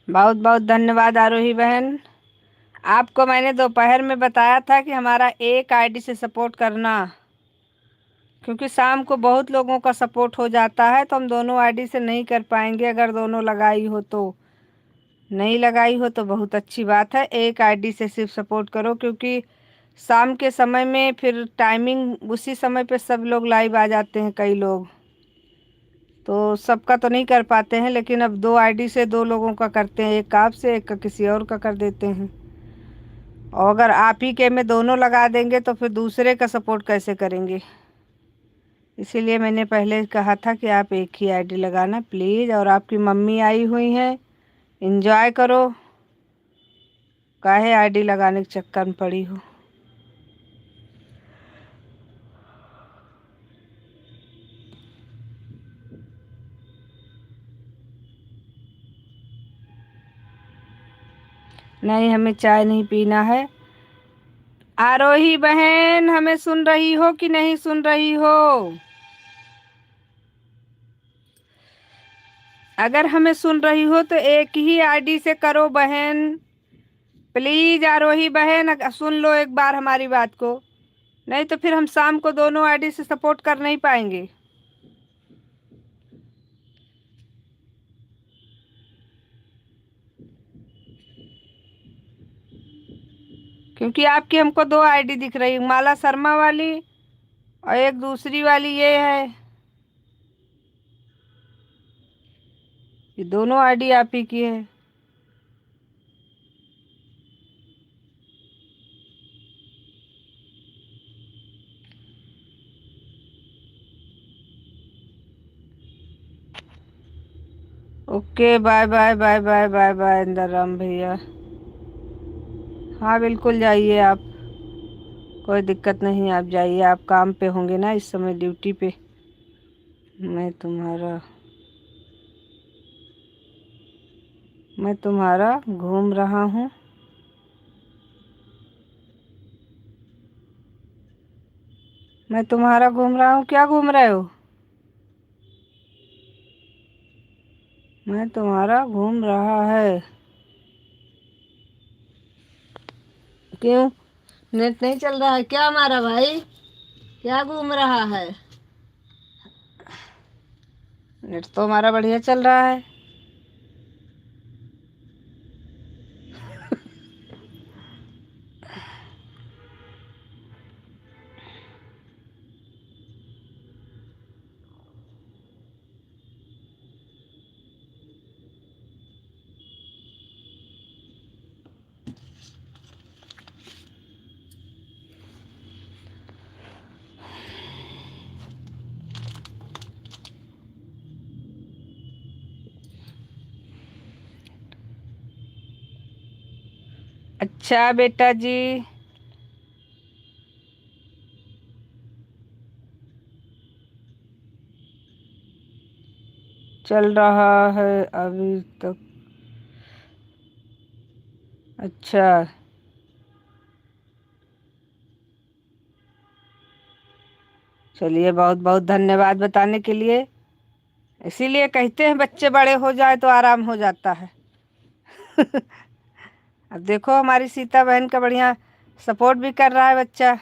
बहुत बहुत धन्यवाद। आरोही बहन आपको मैंने दोपहर में बताया था कि हमारा एक आईडी से सपोर्ट करना, क्योंकि शाम को बहुत लोगों का सपोर्ट हो जाता है, तो हम दोनों आईडी से नहीं कर पाएंगे। अगर दोनों लगाई हो तो, नहीं लगाई हो तो बहुत अच्छी बात है, एक आईडी से सिर्फ सपोर्ट करो। क्योंकि शाम के समय में फिर टाइमिंग उसी समय पे सब लोग लाइव आ जाते हैं, कई लोग तो सबका तो नहीं कर पाते हैं। लेकिन अब दो आईडी से दो लोगों का करते हैं, एक आप से एक का किसी और का कर देते हैं। और अगर आप ही के में दोनों लगा देंगे तो फिर दूसरे का सपोर्ट कैसे करेंगे। इसीलिए मैंने पहले कहा था कि आप एक ही आईडी लगाना प्लीज़। और आपकी मम्मी आई हुई हैं, एंजॉय करो, काहे आईडी लगाने के चक्कर में पड़ी हो। नहीं, हमें चाय नहीं पीना है। आरोही बहन, हमें सुन रही हो कि नहीं सुन रही हो? अगर हमें सुन रही हो तो एक ही आईडी से करो बहन, प्लीज। आरोही बहन सुन लो एक बार हमारी बात को, नहीं तो फिर हम शाम को दोनों आईडी से सपोर्ट कर नहीं पाएंगे। क्योंकि आपकी हमको दो आईडी दिख रही, माला शर्मा वाली और एक दूसरी वाली ये है। ये दोनों आईडी आप ही की है। Okay, bye bye bye bye bye bye Inder Ram भैया। हाँ बिल्कुल जाइए आप, कोई दिक्कत नहीं, आप जाइए। आप काम पे होंगे ना इस समय, ड्यूटी पे। मैं तुम्हारा घूम रहा हूँ। मैं तुम्हारा घूम रहा हूँ, क्या घूम रहे हो? मैं तुम्हारा घूम रहा है। क्यों, नेट नहीं चल रहा है क्या हमारा भाई? क्या घूम रहा है? नेट तो हमारा बढ़िया चल रहा है। अच्छा बेटा जी, चल रहा है अभी तक। अच्छा, चलिए, बहुत बहुत धन्यवाद बताने के लिए। इसीलिए कहते हैं बच्चे बड़े हो जाए तो आराम हो जाता है। अब देखो हमारी सीता बहन का बढ़िया सपोर्ट भी कर रहा है बच्चा।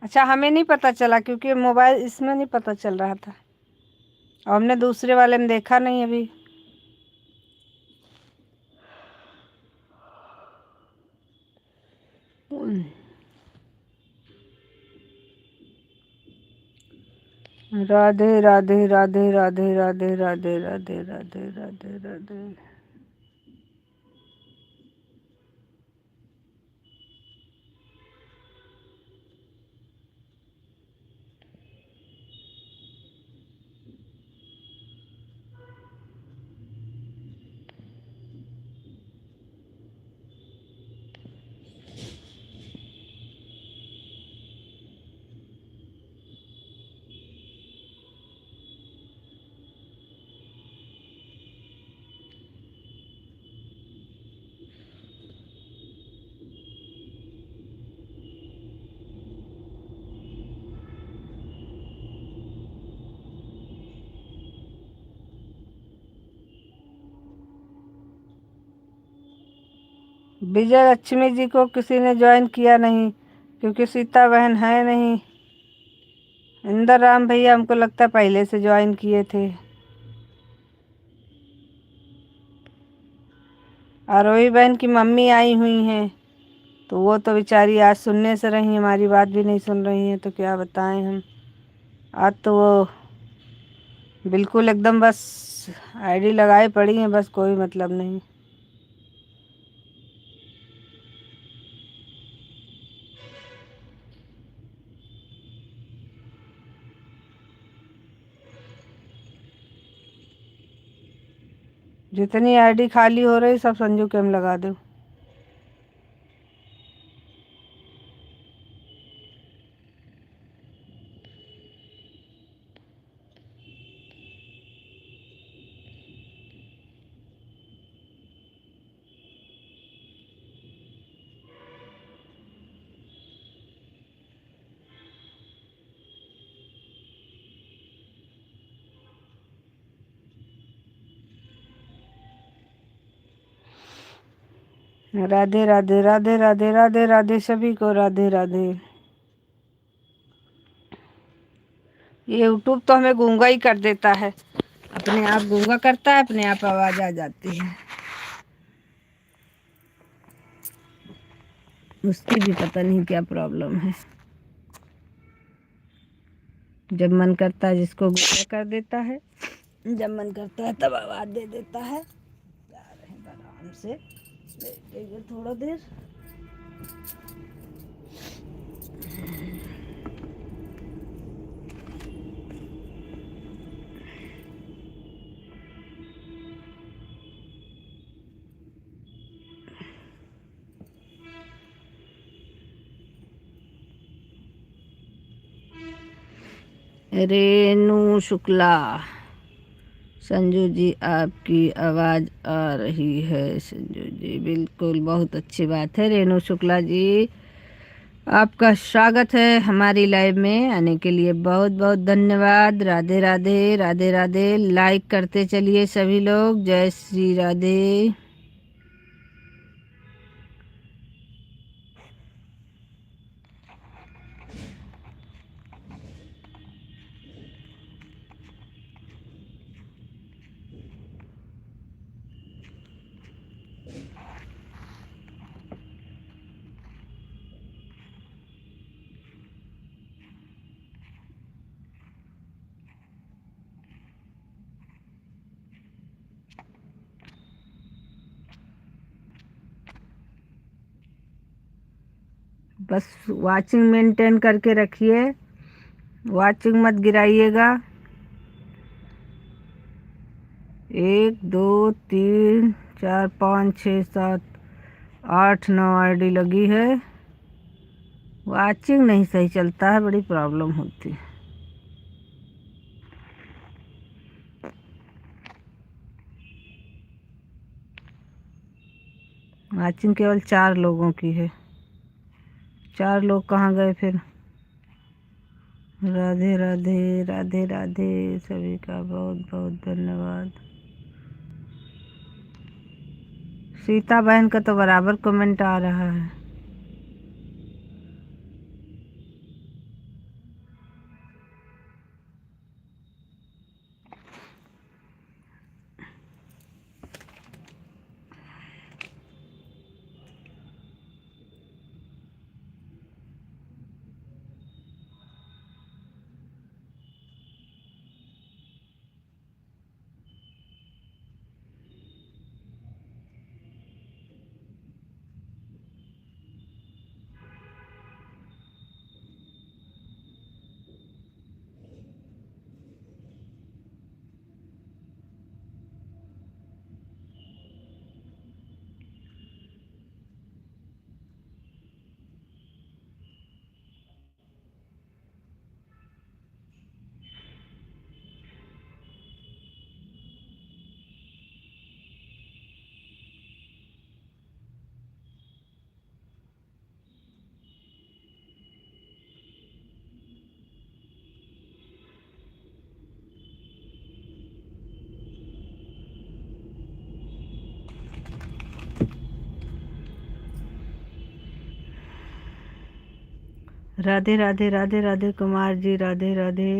अच्छा, हमें नहीं पता चला क्योंकि मोबाइल इसमें नहीं पता चल रहा था, और हमने दूसरे वाले में देखा नहीं अभी। राधे राधे राधे राधे राधे राधे राधे राधे राधे राधे। विजय लक्ष्मी जी को किसी ने ज्वाइन किया नहीं, क्योंकि सीता बहन है नहीं। इंदर राम भैया हमको लगता है पहले से ज्वाइन किए थे। आरोही बहन की मम्मी आई हुई हैं, तो वो तो बेचारी आज सुनने से रही, हमारी बात भी नहीं सुन रही हैं, तो क्या बताएं हम। आज तो वो बिल्कुल एकदम बस आईडी लगाए पड़ी हैं, बस कोई मतलब नहीं। जितनी आईडी खाली हो रही सब संजू के हम लगा दो। राधे राधे राधे राधे राधे राधे सभी को राधे राधे। ये यूट्यूब तो हमें गूंगा ही कर देता है, अपने आप गूंगा करता है, अपने आप आवाज आ जाती है। उसकी भी पता नहीं क्या प्रॉब्लम है। जब मन करता है जिसको गूंगा कर देता है, जब मन करता है तब आवाज दे देता है। जा रहे हैं आराम से, बैठेंगे थोड़ा देर। रेनू शुक्ला, संजू जी आपकी आवाज़ आ रही है। संजू जी बिल्कुल, बहुत अच्छी बात है। रेनू शुक्ला जी आपका स्वागत है हमारी लाइव में आने के लिए, बहुत बहुत धन्यवाद। राधे राधे राधे राधे। लाइक करते चलिए सभी लोग। जय श्री राधे। बस वाचिंग मेंटेन करके रखिए, वाचिंग मत गिराइएगा। 1 2 3 4 5 6 7 8 9 आईडी लगी है। वाचिंग नहीं सही चलता है, बड़ी प्रॉब्लम होती है। वाचिंग केवल 4 लोगों की है। 4 लोग कहाँ गए फिर। राधे राधे राधे राधे सभी का बहुत बहुत धन्यवाद। सीता बहन का तो बराबर कमेंट आ रहा है। राधे राधे राधे राधे कुमार जी, राधे राधे।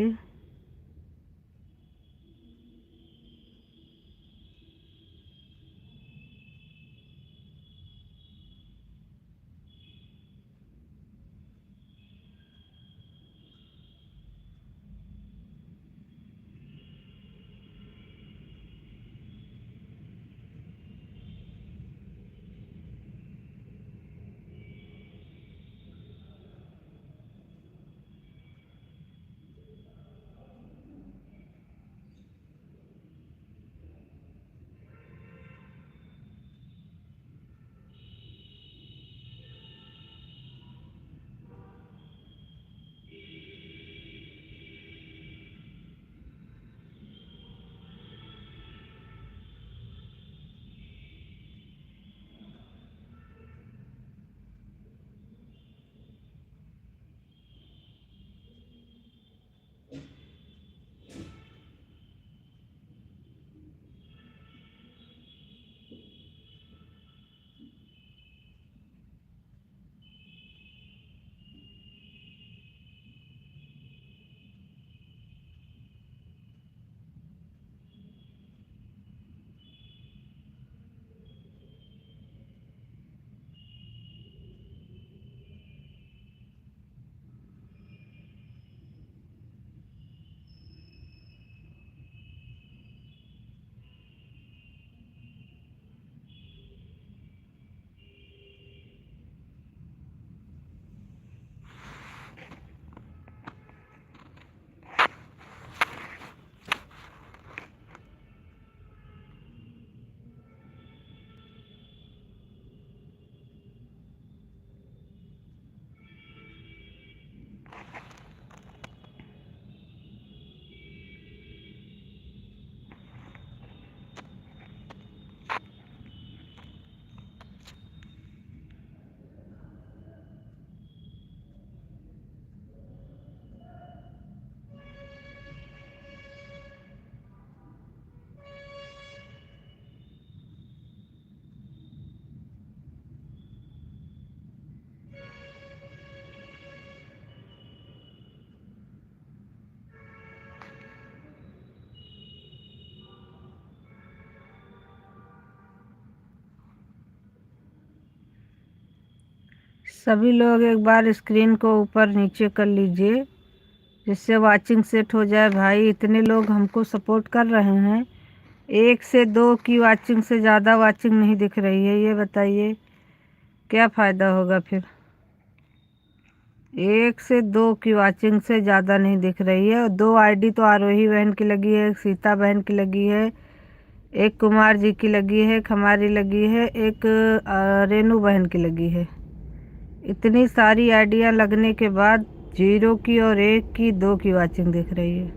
सभी लोग एक बार स्क्रीन को ऊपर नीचे कर लीजिए, जिससे वाचिंग सेट हो जाए। भाई इतने लोग हमको सपोर्ट कर रहे हैं, 1 से 2 की वाचिंग से ज़्यादा वाचिंग नहीं दिख रही है। ये बताइए क्या फ़ायदा होगा फिर। 1 से 2 की वाचिंग से ज़्यादा नहीं दिख रही है। और 2 आईडी तो आरोही बहन की लगी है, एक सीता बहन की लगी है, एक कुमार जी की लगी है, खमारी लगी है, एक रेनू बहन की लगी है। इतनी सारी आइडिया लगने के बाद 0 की और 1 की 2 की वाचिंग दिख रही है।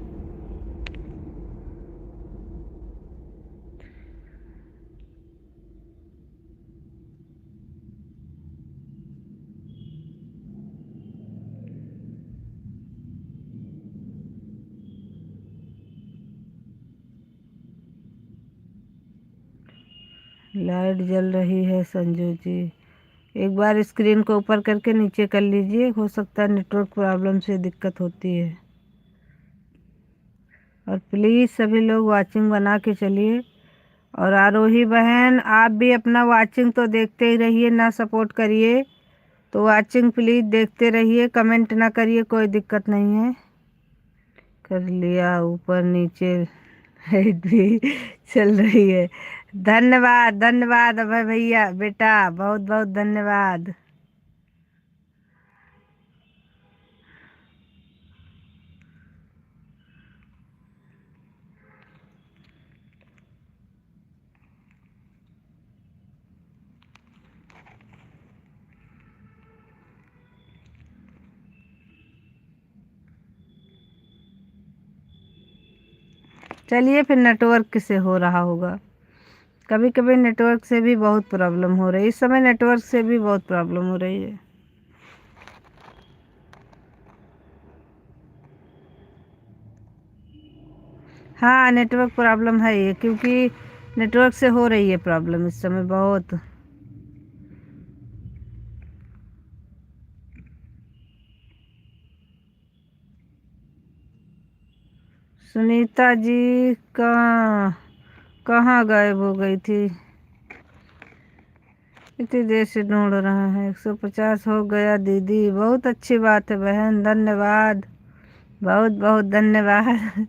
लाइट जल रही है संजू जी। एक बार स्क्रीन को ऊपर करके नीचे कर लीजिए, हो सकता है नेटवर्क प्रॉब्लम से दिक्कत होती है। और प्लीज़ सभी लोग वाचिंग बना के चलिए। और आरोही बहन आप भी अपना वाचिंग तो देखते ही रहिए, ना सपोर्ट करिए तो वाचिंग प्लीज़ देखते रहिए, कमेंट ना करिए, कोई दिक्कत नहीं है। कर लिया ऊपर नीचे, लाइट भी चल रही है। धन्यवाद धन्यवाद अभय भैया बेटा, बहुत बहुत धन्यवाद। चलिए फिर नेटवर्क से हो रहा होगा, कभी कभी नेटवर्क से भी बहुत प्रॉब्लम हो रही है। इस समय नेटवर्क से भी बहुत प्रॉब्लम हो रही है। हाँ नेटवर्क प्रॉब्लम है ये, क्योंकि नेटवर्क से हो रही है प्रॉब्लम इस समय बहुत। सुनीता जी कहाँ कहाँ गायब हो गई थी? इतनी देर से ढूंढ रहा है। 150 हो गया दीदी, बहुत अच्छी बात है बहन, धन्यवाद, बहुत बहुत धन्यवाद।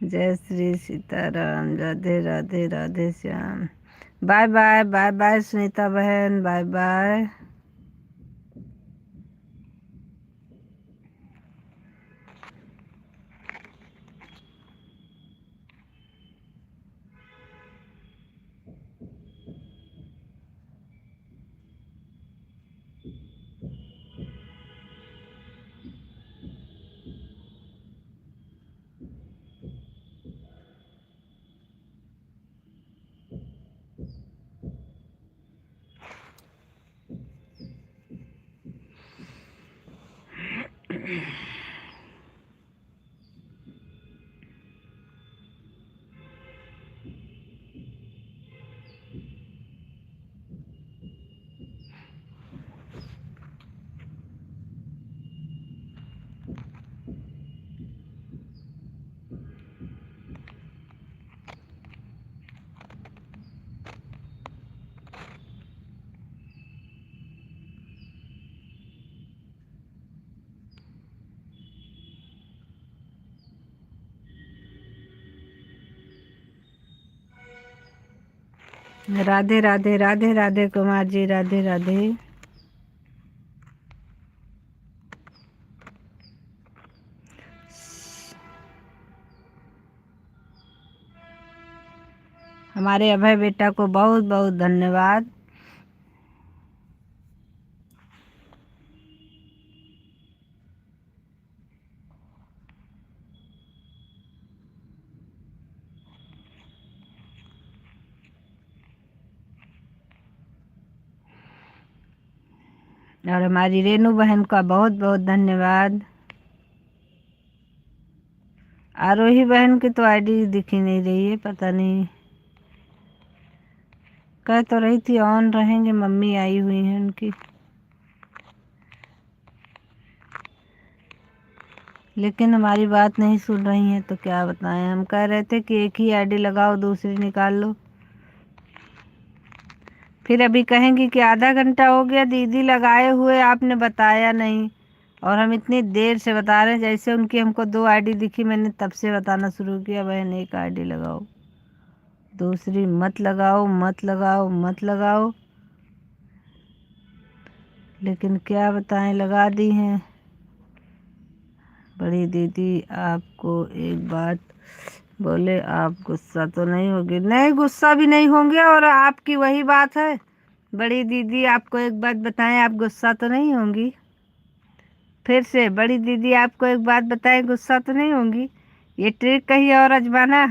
जय Shri Sitaram, Radhe Radhe Radhe Shyam. Bye bye bye bye Sunita बहन, बाय बाय। राधे राधे राधे राधे कुमार जी, राधे राधे। हमारे अभय बेटा को बहुत बहुत धन्यवाद। और हमारी रेनू बहन का बहुत बहुत धन्यवाद। आरोही बहन की तो आईडी दिख ही नहीं रही है, पता नहीं, कह तो रही थी ऑन रहेंगे, मम्मी आई हुई हैं उनकी, लेकिन हमारी बात नहीं सुन रही हैं, तो क्या बताएं। हम कह रहे थे कि एक ही आईडी लगाओ, दूसरी निकाल लो, फिर अभी कहेंगी कि आधा घंटा हो गया दीदी लगाए हुए, आपने बताया नहीं। और हम इतनी देर से बता रहे हैं, जैसे उनकी हमको 2 आईडी दिखी, मैंने तब से बताना शुरू किया, बहन एक आईडी लगाओ, दूसरी मत लगाओ मत लगाओ मत लगाओ। लेकिन क्या बताएं, लगा दी हैं। बड़ी दीदी आपको एक बात बोले, आप गुस्सा तो नहीं होगी? नहीं, गुस्सा भी नहीं होंगे, और आपकी वही बात है। बड़ी दीदी आपको एक बात बताएं, आप गुस्सा तो नहीं होंगी? फिर से बड़ी दीदी आपको एक बात बताएं, गुस्सा तो नहीं होंगी? ये ट्रिक कहीं और आजमाना,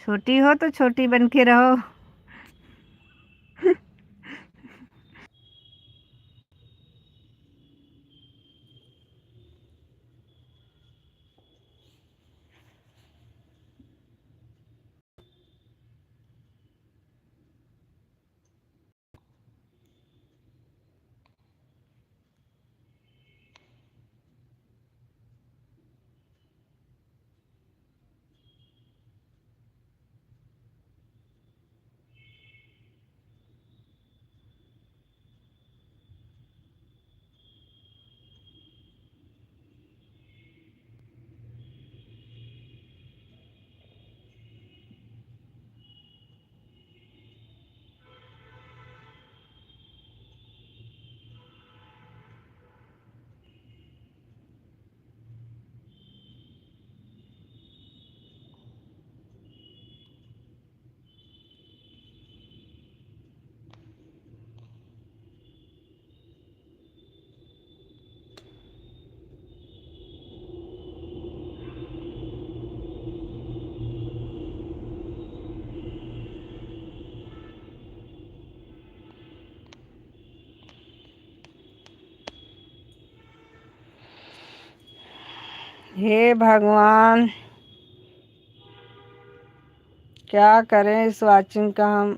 छोटी हो तो छोटी बन के रहो। हे भगवान, क्या करें इस वाचिंग का हम।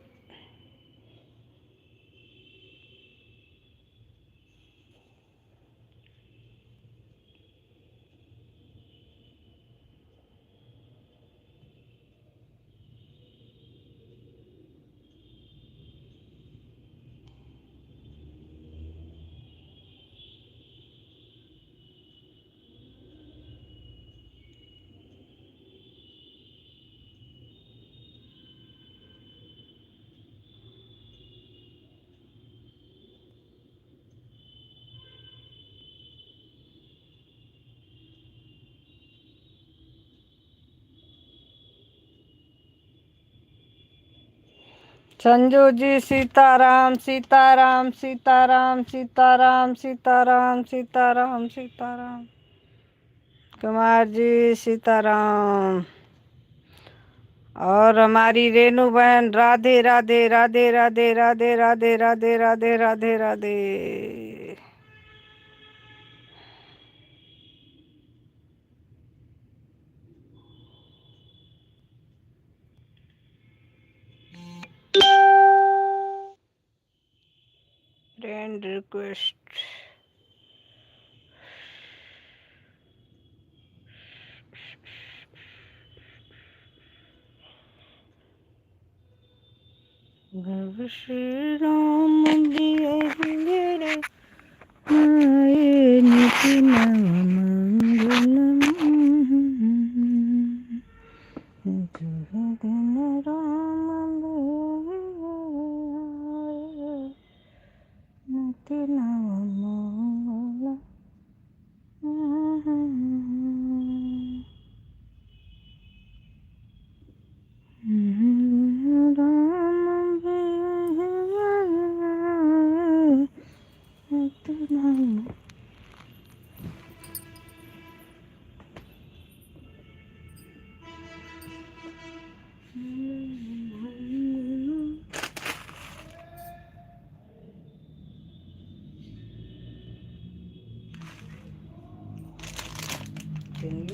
संजू जी सीताराम सीताराम सीताराम सीताराम सीताराम सीताराम सीताराम। कुमार जी सीताराम। और हमारी रेणु बहन राधे राधे राधे राधे राधे राधे राधे राधे राधे राधे। Friend request. जब श्री राम दिए रे आए नितिन मंगलम जगन राम नितिन मंगलम।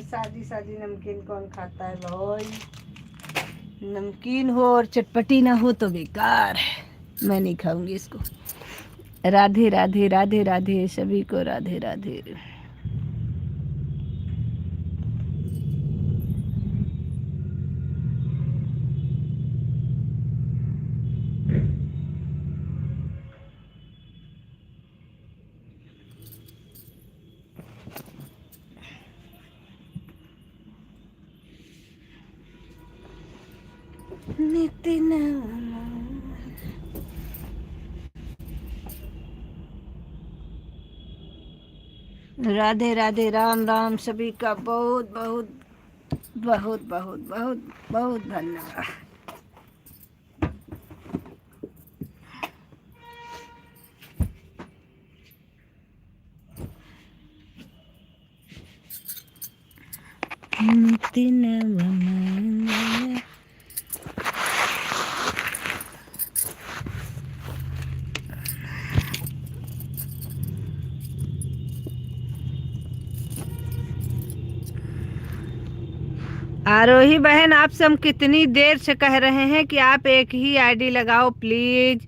सादी सादी नमकीन कौन खाता है भाई? नमकीन हो और चटपटी ना हो तो बेकार है। मैं नहीं खाऊंगी इसको। राधे राधे राधे राधे सभी को राधे राधे। नितिन राधे राधे राम राम सभी का बहुत बहुत बहुत बहुत बहुत बहुत धन्यवाद। नितिन आरोही बहन आपसे हम कितनी देर से कह रहे हैं कि आप एक ही आईडी लगाओ प्लीज,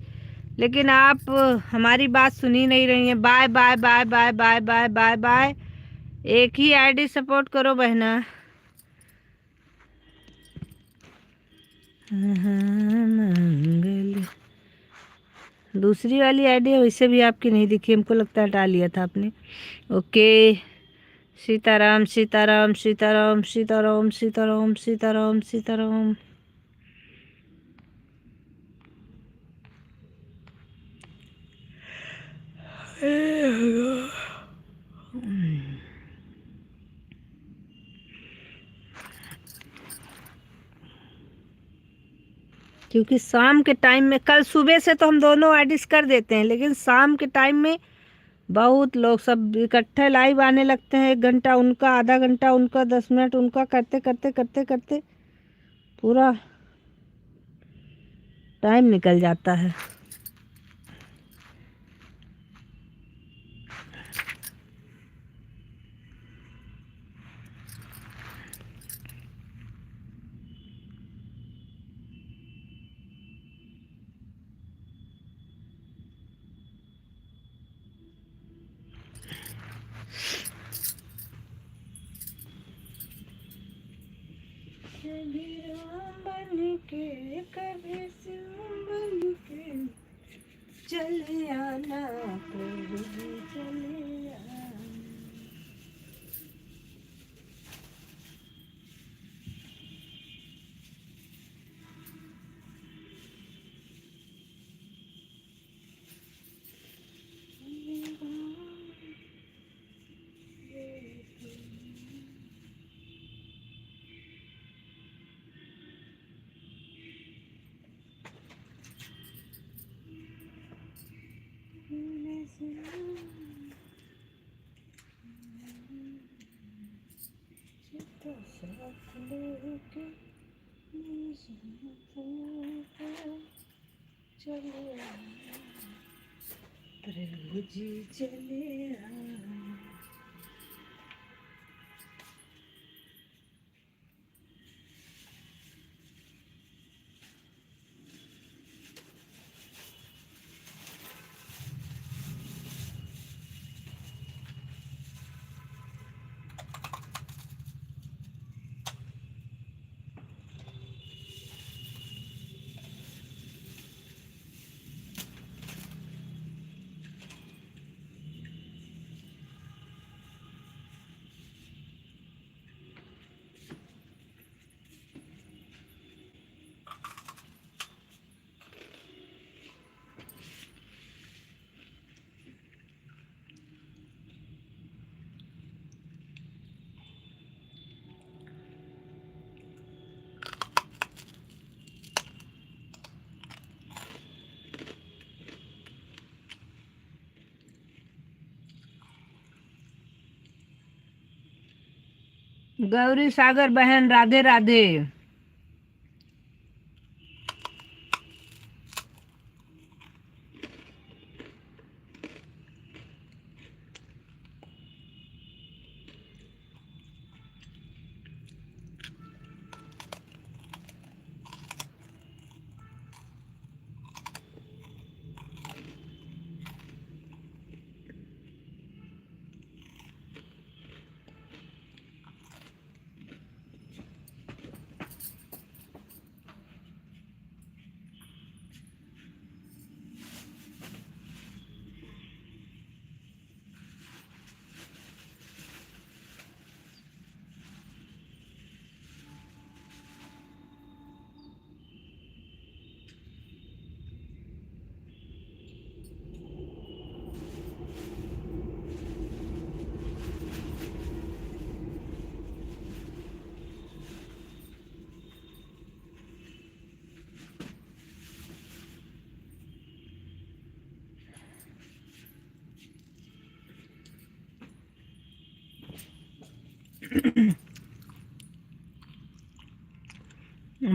लेकिन आप हमारी बात सुनी नहीं रही हैं। Bye bye bye bye bye bye bye bye. एक ही आईडी सपोर्ट करो बहना। मंगल दूसरी वाली आईडी है, वैसे भी आपकी नहीं दिखी, हमको लगता है हटा लिया था आपने। ओके सीताराम सीताराम सीताराम सीताराम सीताराम सीताराम सीताराम। क्योंकि शाम के टाइम में, कल सुबह से तो हम दोनों आईडीज कर देते हैं, लेकिन शाम के टाइम में बहुत लोग सब इकट्ठे लाइव आने लगते हैं। 1 घंटा उनका, आधा घंटा उनका, 10 मिनट उनका, करते करते करते करते पूरा टाइम निकल जाता है। कभी राम बन के कभी शिव बन के चले आना, प्रभु जी चले आना। चले प्रभु जी चले आए। गौरी सागर बहन Radhe Radhe.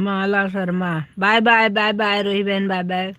Mala Sharma bye bye bye bye. Rohi बहन बाय बाय।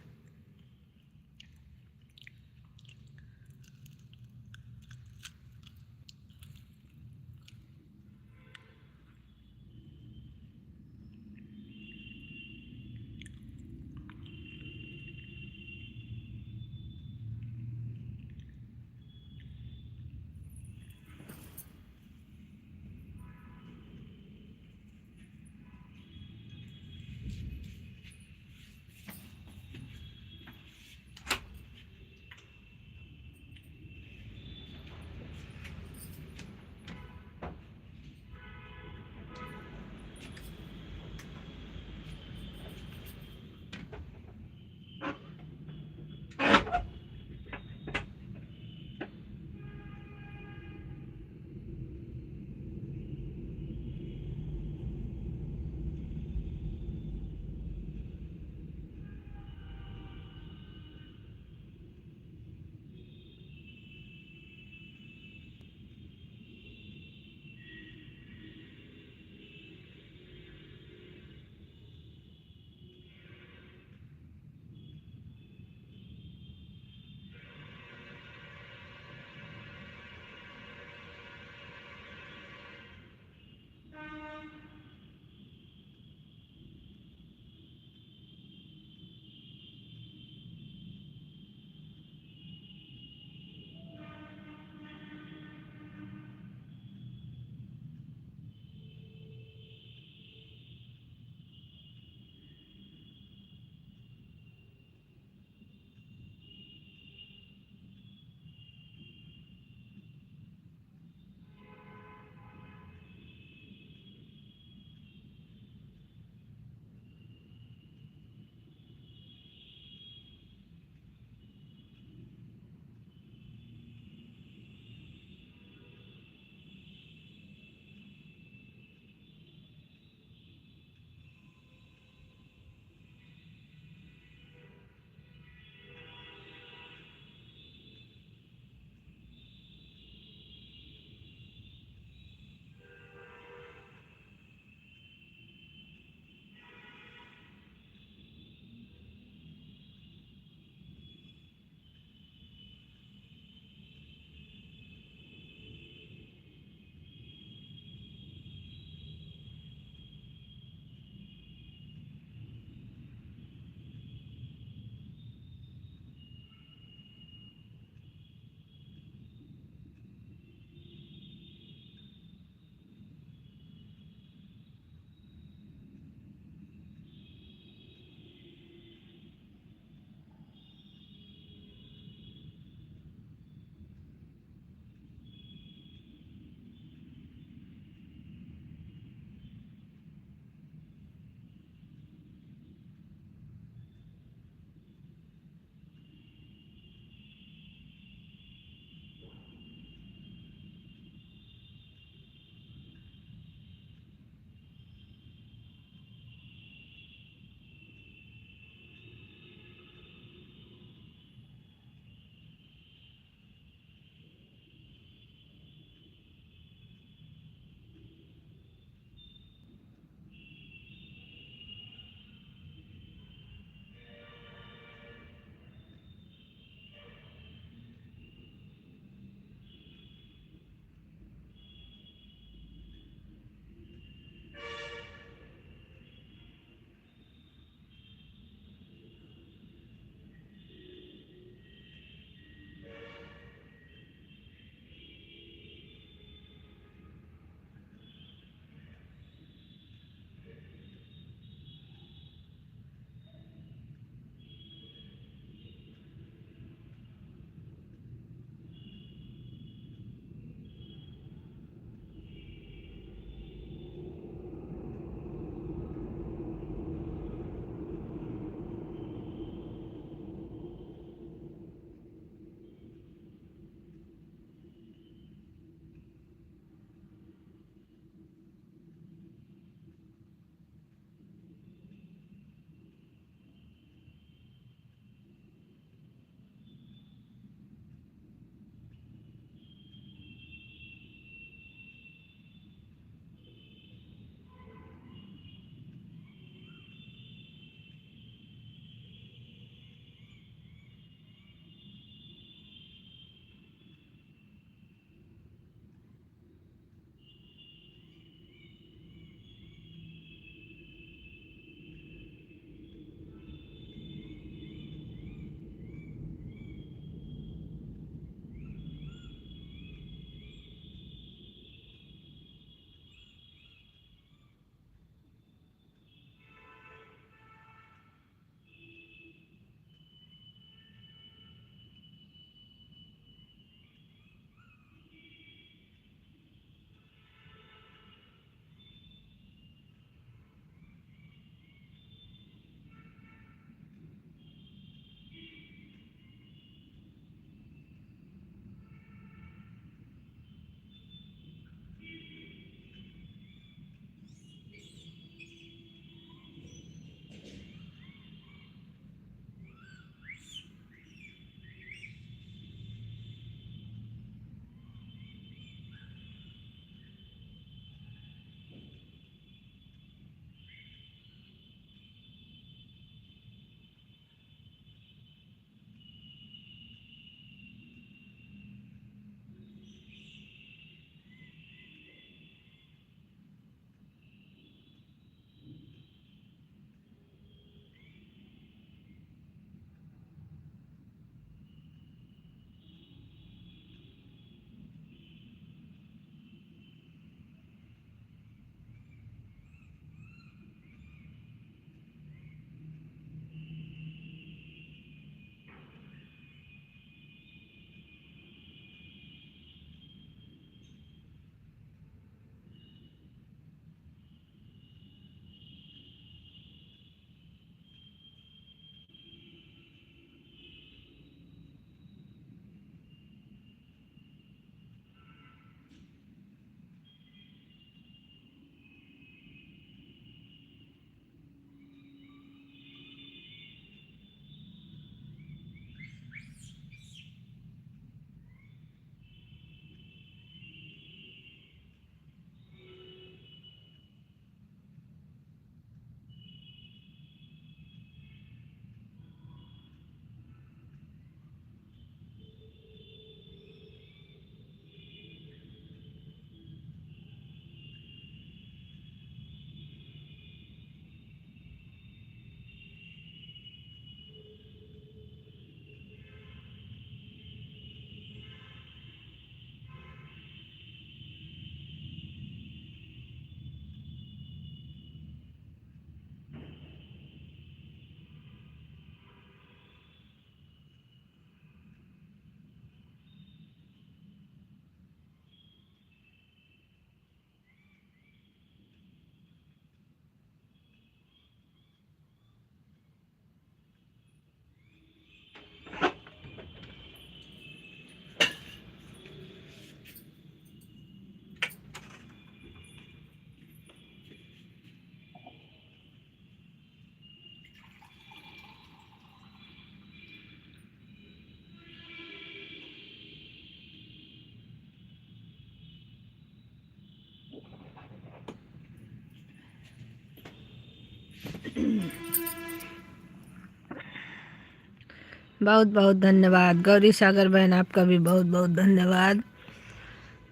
बहुत बहुत धन्यवाद गौरी सागर बहन, आपका भी बहुत बहुत धन्यवाद।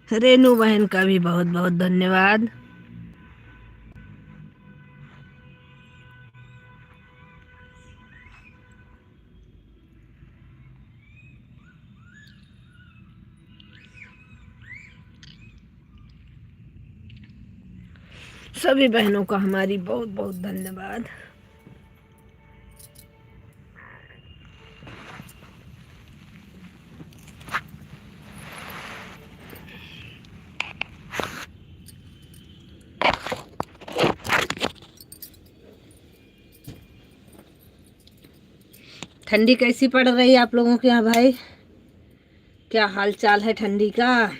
रेनू बहन का भी बहुत बहुत धन्यवाद। सभी बहनों का हमारी बहुत बहुत धन्यवाद। ठंडी कैसी पड़ रही है आप लोगों के यहाँ भाई? क्या हाल चाल है ठंडी का?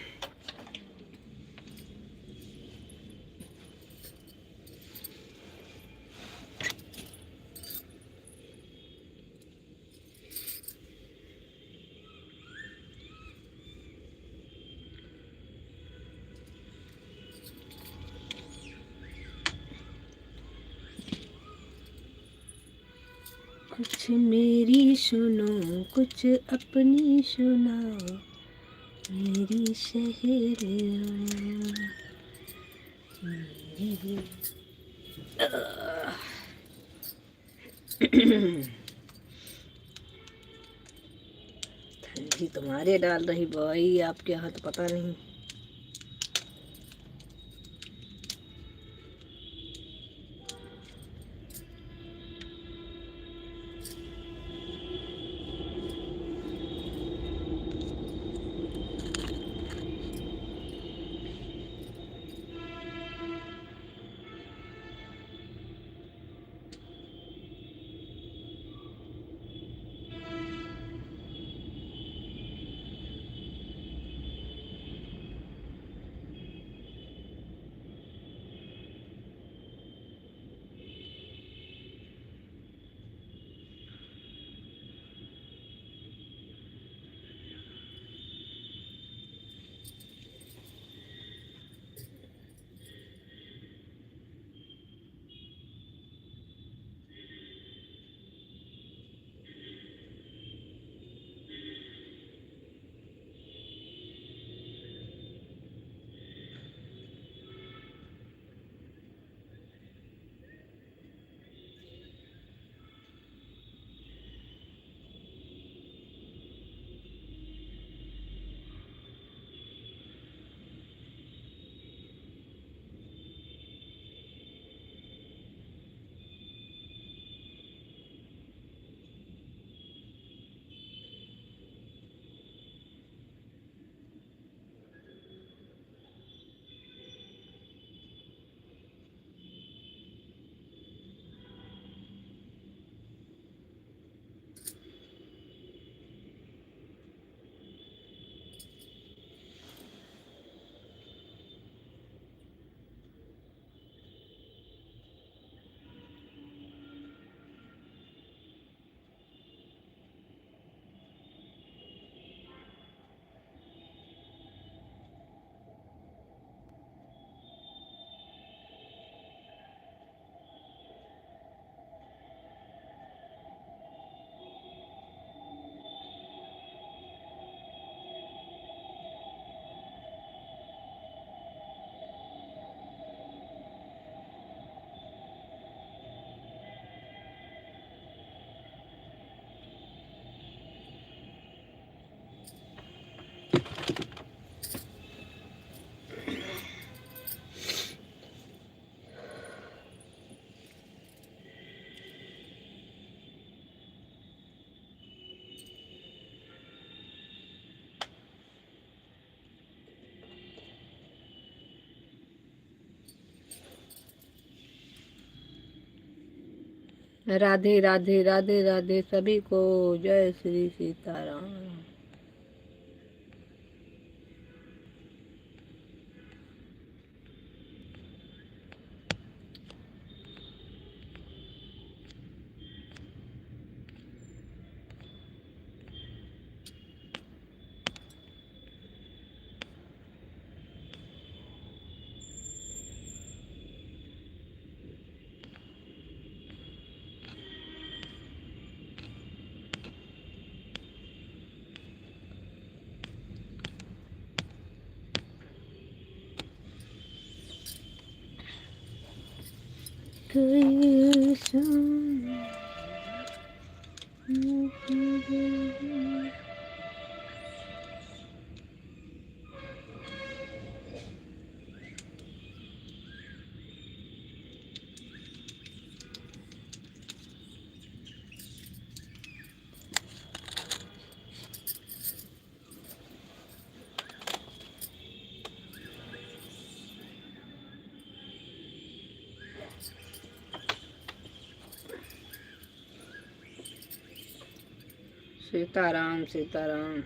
कुछ मेरी सुनो, कुछ अपनी सुनाओ, मेरी सहेलियाँ। ठंडी तुम्हारे डाल रही भाई, आपके यहाँ तो पता नहीं। राधे राधे राधे राधे सभी को। जय श्री सीताराम। कोई शाम सीताराम सीताराम।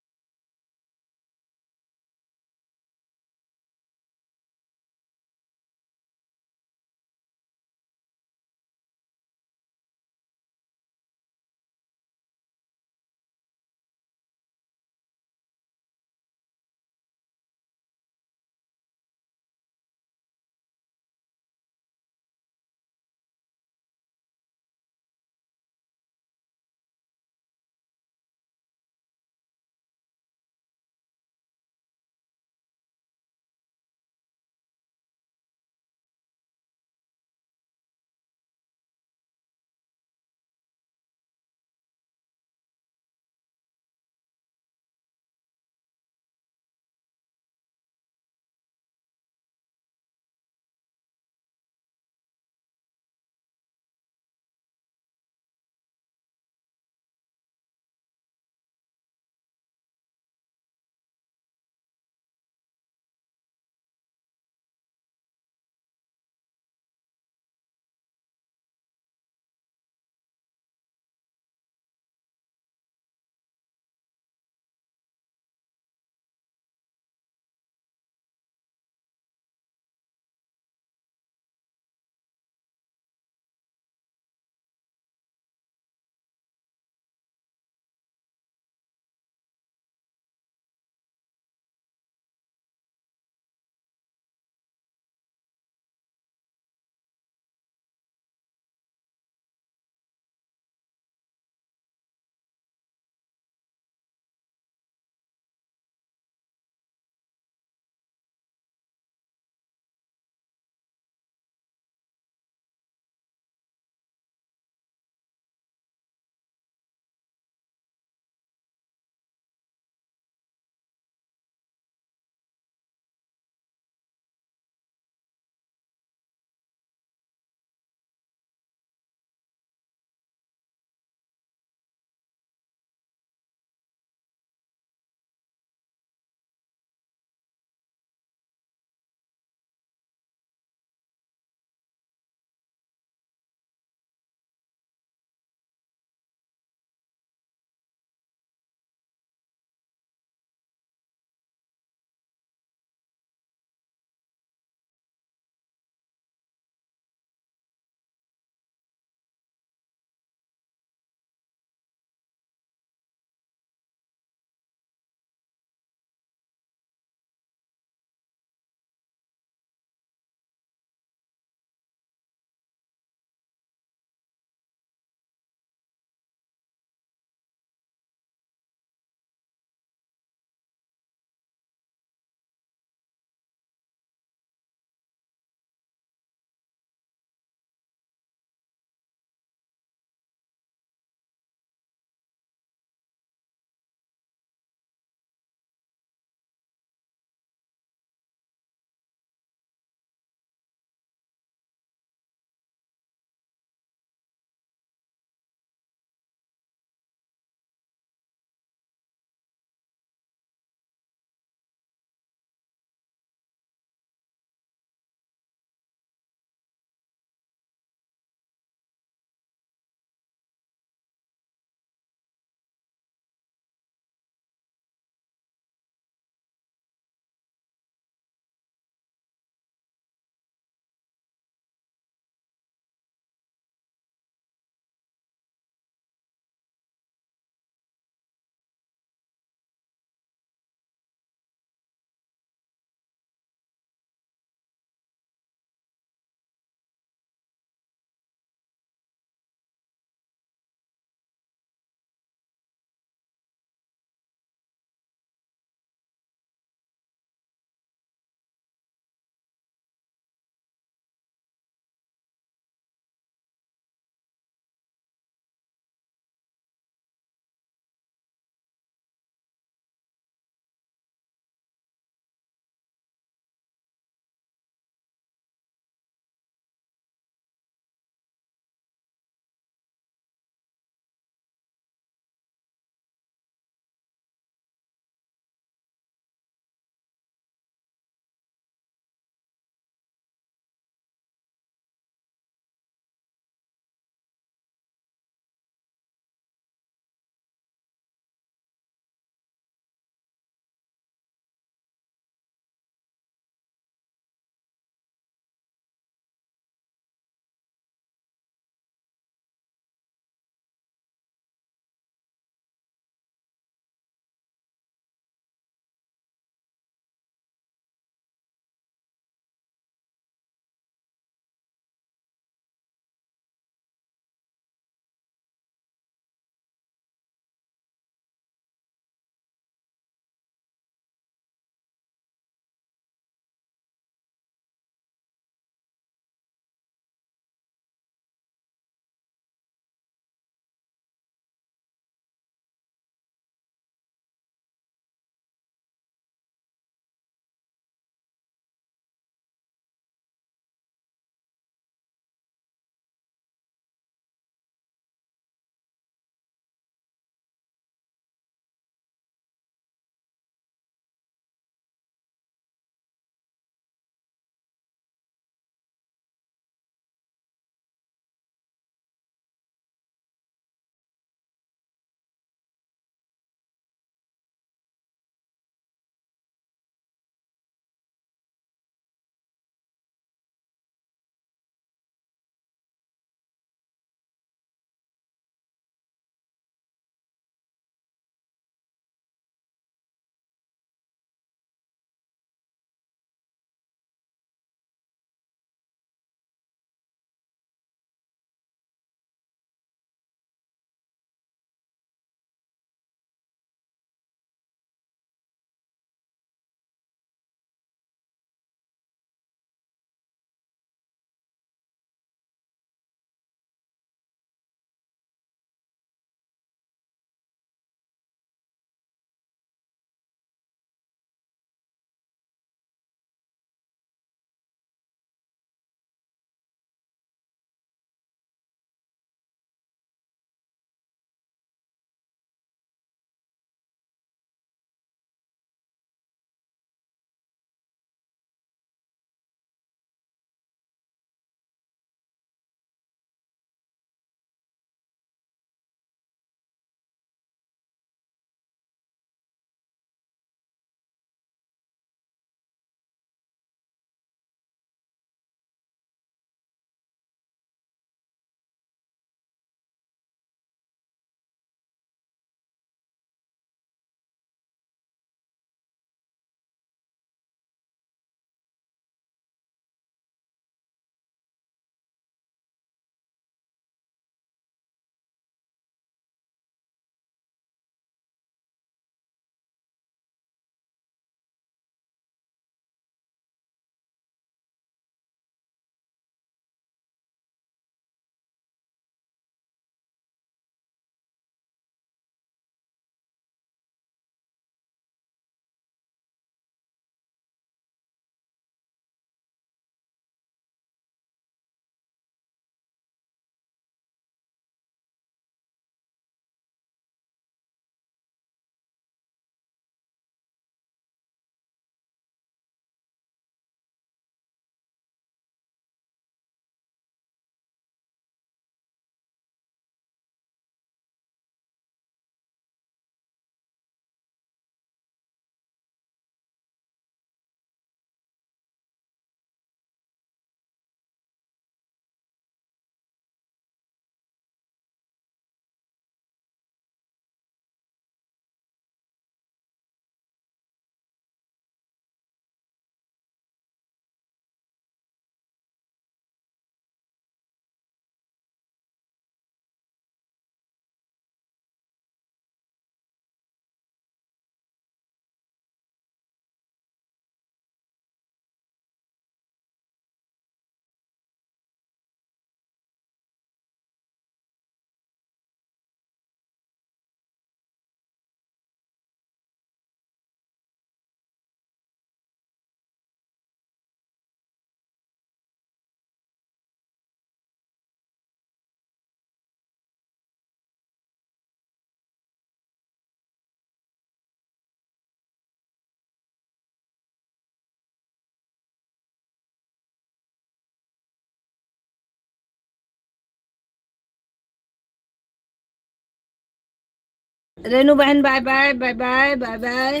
रेनू बहन bye bye bye bye bye bye,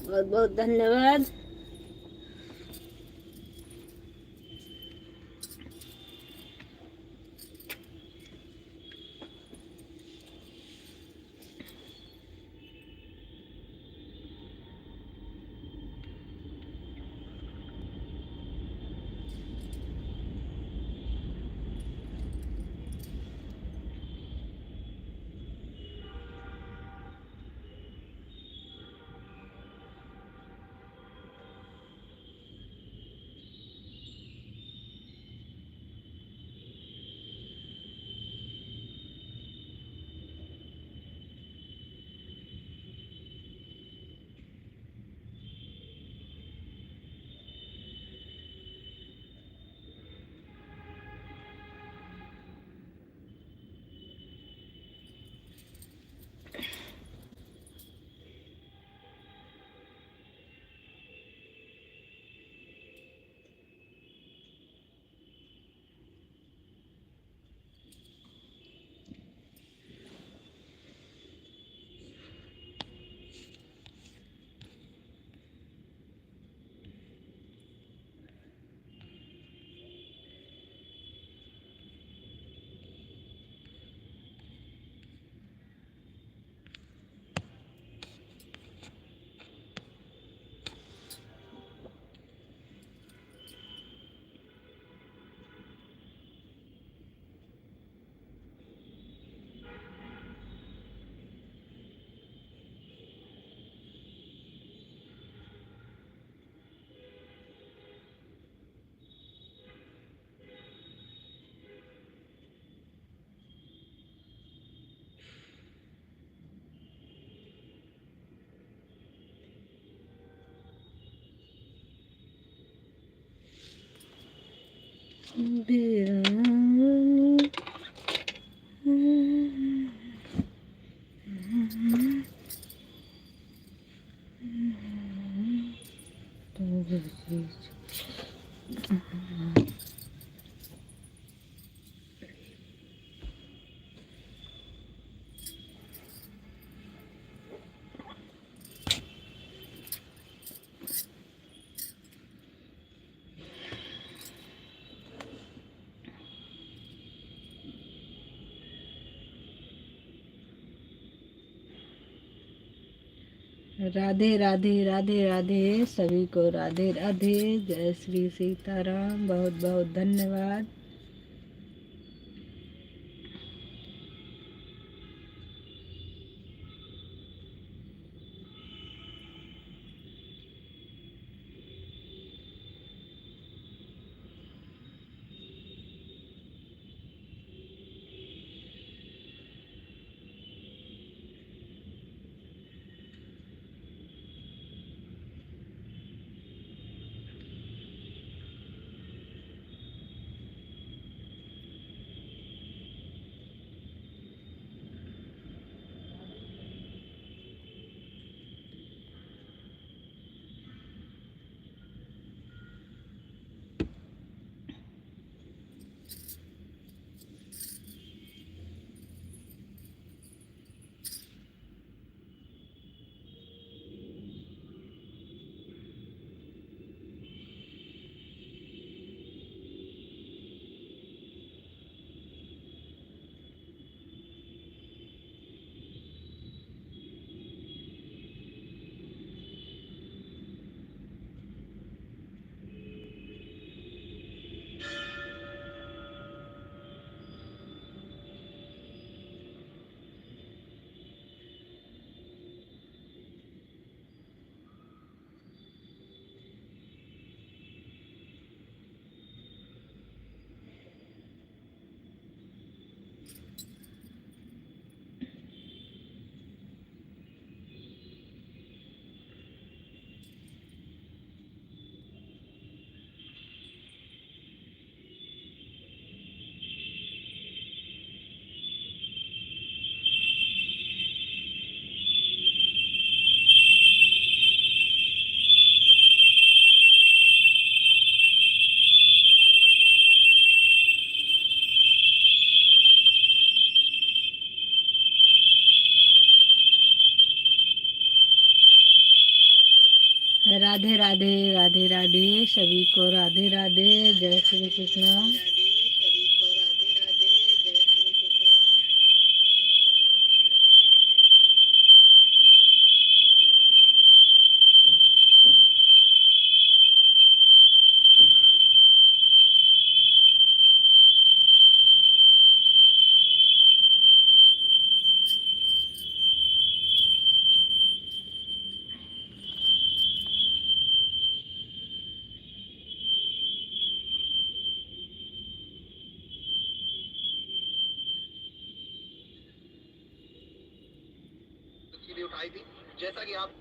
बहुत बहुत धन्यवाद। राधे राधे राधे राधे, सभी को राधे राधे, जय श्री सीताराम, बहुत बहुत धन्यवाद। राधे राधे राधे राधे सभी को राधे राधे जय श्री कृष्ण। भी उठाई थी जैसा कि आप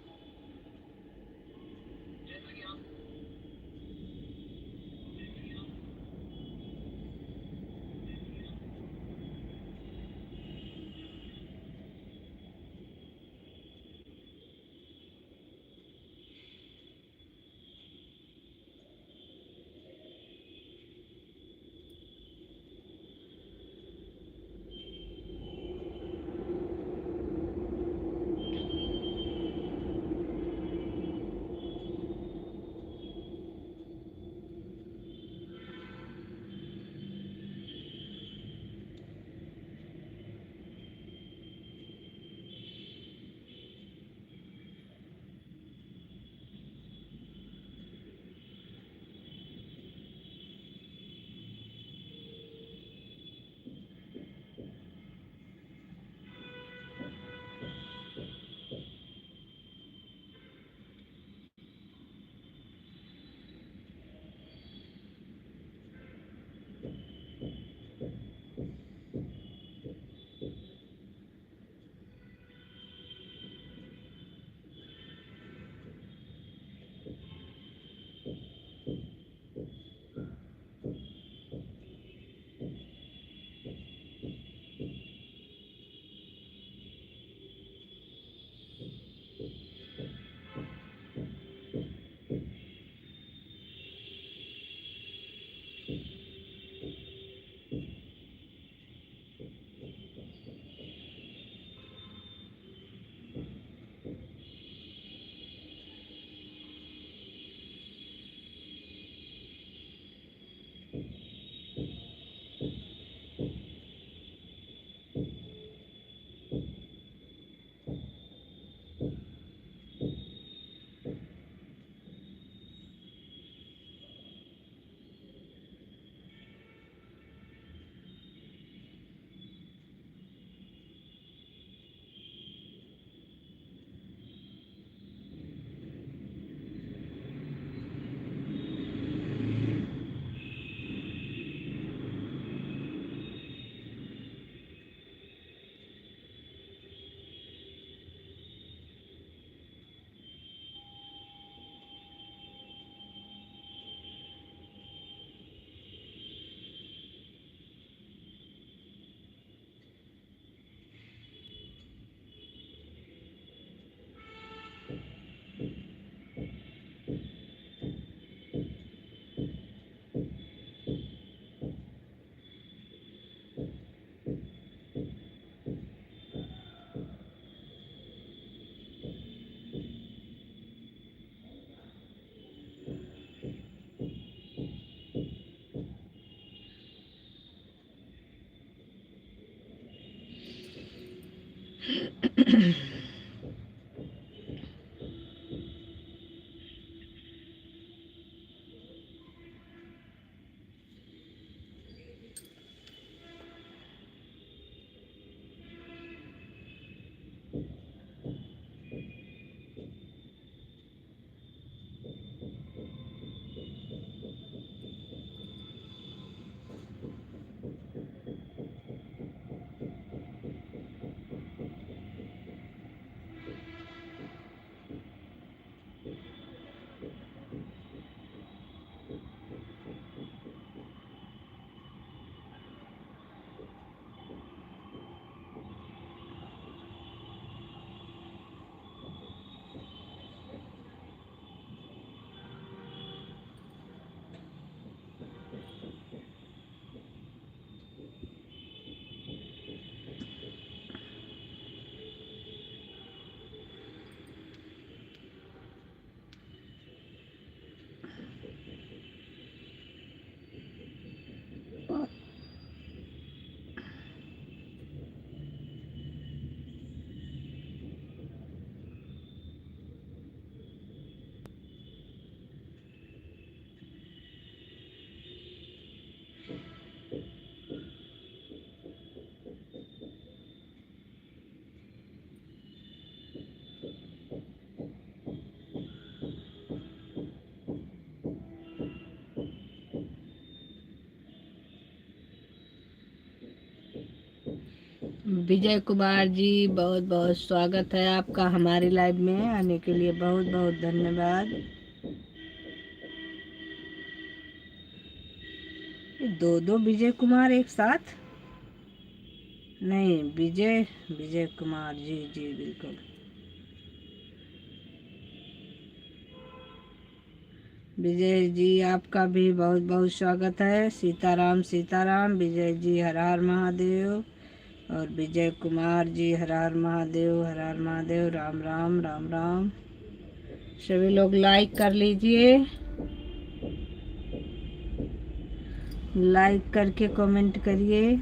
विजय कुमार जी, बहुत बहुत स्वागत है आपका हमारी लाइव में आने के लिए, बहुत बहुत धन्यवाद। ये दो दो विजय कुमार एक साथ नहीं, विजय विजय कुमार जी, जी बिल्कुल। विजय जी आपका भी बहुत बहुत स्वागत है। सीताराम सीताराम। विजय जी हर हर महादेव। और विजय कुमार जी हर हर महादेव, हर हर महादेव, राम राम राम राम। सभी लोग लाइक कर लीजिए, लाइक करके कमेंट करिए।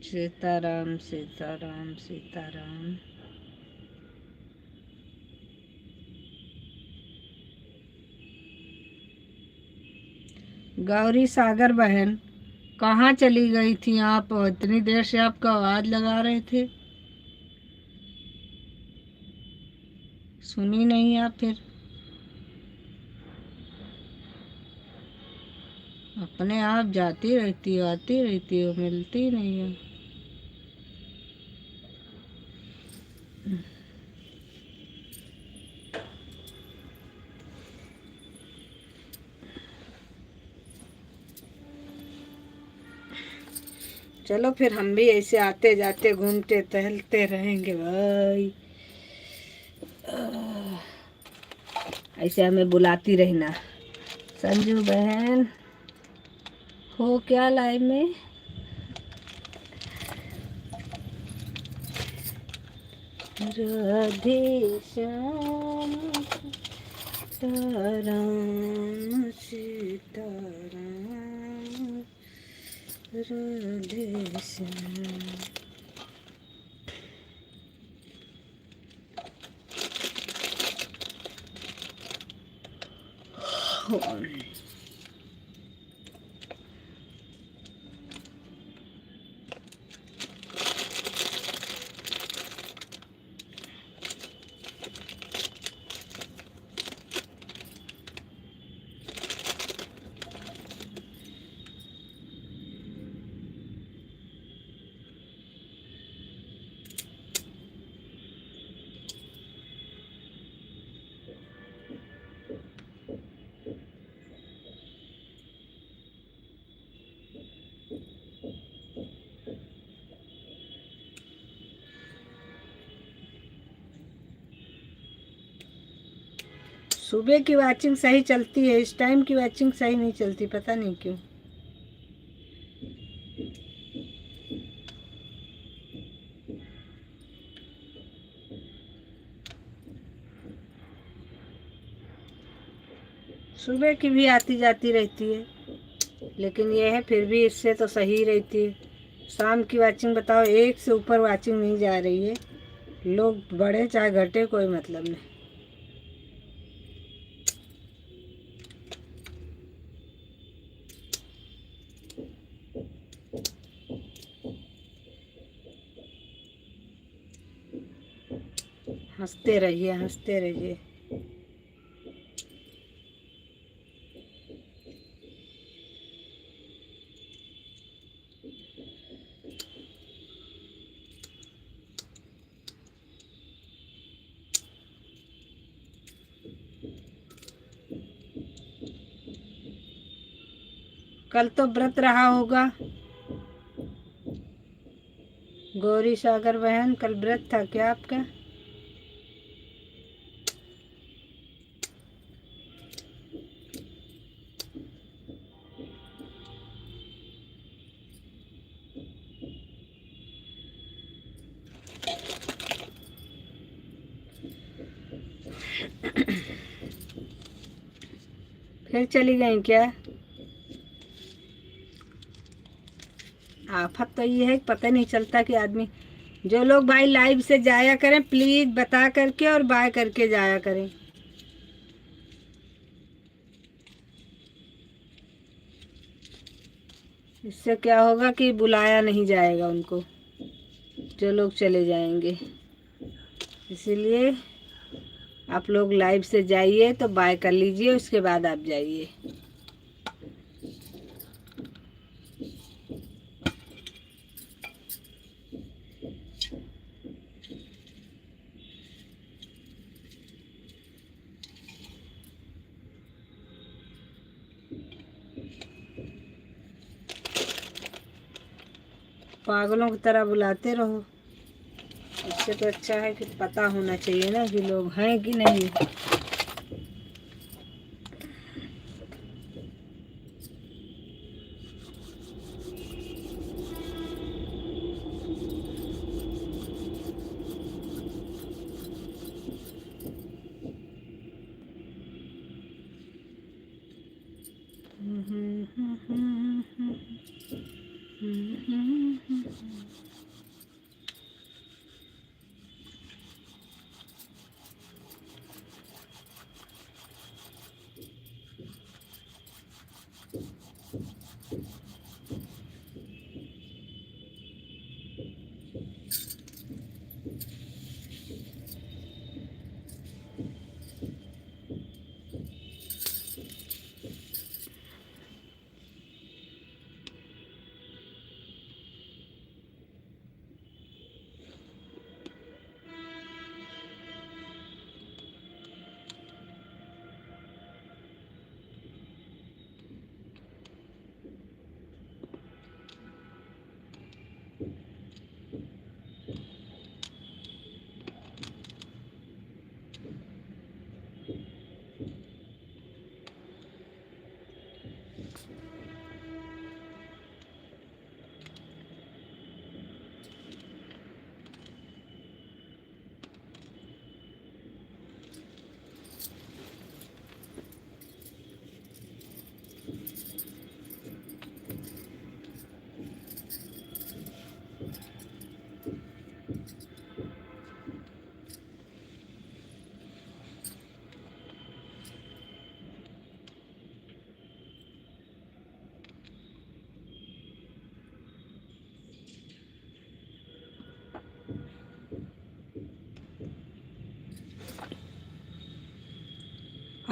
सीताराम सीताराम सीताराम। गौरी सागर बहन, कहाँ चली गई थी आप? इतनी देर से आपका आवाज लगा रहे थे, सुनी नहीं आप फिर? अपने आप जाती रहती हो, आती रहती हो, मिलती नहीं हो। चलो फिर हम भी ऐसे आते जाते घूमते टहलते रहेंगे भाई। ऐसे हमें बुलाती रहना। संजू बहन हो क्या लाइव में? राधे श्याम सीताराम सीताराम, राधे श्याम। सुबह की वॉचिंग सही चलती है, इस टाइम की वॉचिंग सही नहीं चलती, पता नहीं क्यों। सुबह की भी आती जाती रहती है, लेकिन ये है फिर भी इससे तो सही रहती है। शाम की वॉचिंग बताओ, एक से ऊपर वॉचिंग नहीं जा रही है। लोग बढ़े चाहे घटे कोई मतलब नहीं। हंसते रहिए, हंसते रहिए। कल तो व्रत रहा होगा गौरी सागर बहन, कल व्रत था क्या आपका? फिर चली गई क्या? आफत तो ये है, पता नहीं चलता कि आदमी। जो लोग भाई लाइव से जाया करें प्लीज बता करके और बाय करके जाया करें। इससे क्या होगा कि बुलाया नहीं जाएगा उनको, जो लोग चले जाएंगे। इसीलिए आप लोग लाइव से जाइए तो बाय कर लीजिए, उसके बाद आप जाइए। पागलों की तरह बुलाते रहो, इससे तो अच्छा है कि पता होना चाहिए ना कि लोग हैं कि नहीं।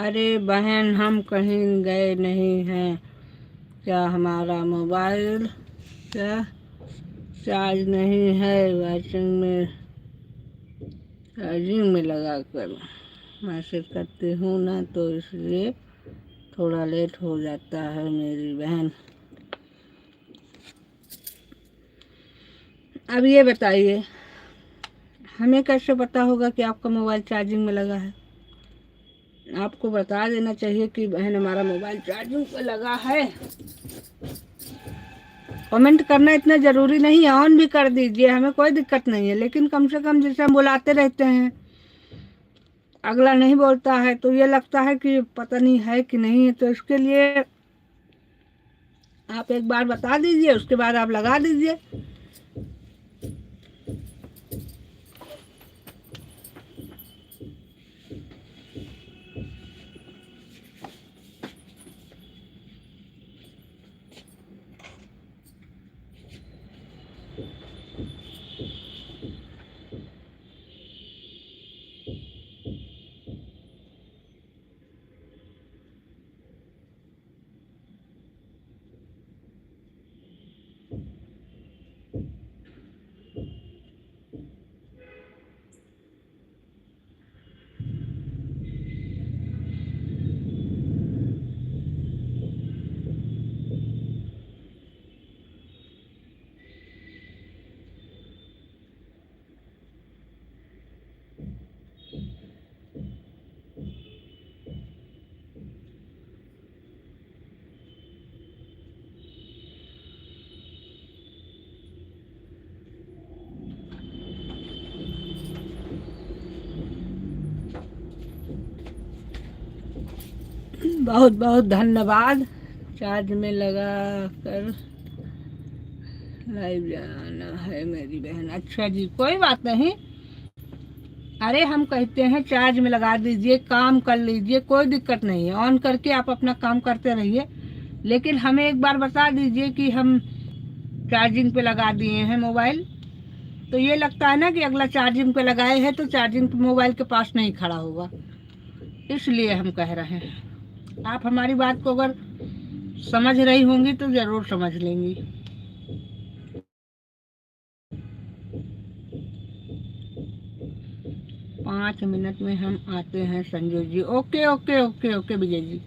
अरे बहन, हम कहीं गए नहीं हैं। क्या हमारा मोबाइल क्या चार्ज नहीं है? चार्जिंग में लगा कर मैसेज करती हूँ ना, तो इसलिए थोड़ा लेट हो जाता है मेरी बहन। अब ये बताइए, हमें कैसे पता होगा कि आपका मोबाइल चार्जिंग में लगा है? आपको बता देना चाहिए कि बहन हमारा मोबाइल चार्जिंग पे लगा है। कमेंट करना इतना ज़रूरी नहीं है, ऑन भी कर दीजिए, हमें कोई दिक्कत नहीं है। लेकिन कम से कम जैसे हम बुलाते रहते हैं, अगला नहीं बोलता है तो ये लगता है कि पता नहीं है कि नहीं है। तो इसके लिए आप एक बार बता दीजिए, उसके बाद आप लगा दीजिए। बहुत बहुत धन्यवाद। चार्ज में लगा कर लाइव जाना है मेरी बहन। अच्छा जी, कोई बात नहीं। अरे हम कहते हैं चार्ज में लगा दीजिए, काम कर लीजिए, कोई दिक्कत नहीं है। ऑन करके आप अपना काम करते रहिए, लेकिन हमें एक बार बता दीजिए कि हम चार्जिंग पे लगा दिए हैं मोबाइल, तो ये लगता है ना कि अगला चार्जिंग पे लगाए हैं तो चार्जिंग मोबाइल के पास नहीं खड़ा होगा, इसलिए हम कह रहे हैं। आप हमारी बात को अगर समझ रही होंगी तो ज़रूर समझ लेंगी। 5 मिनट में हम आते हैं Sanjay ji. Okay okay okay okay Vijay ji.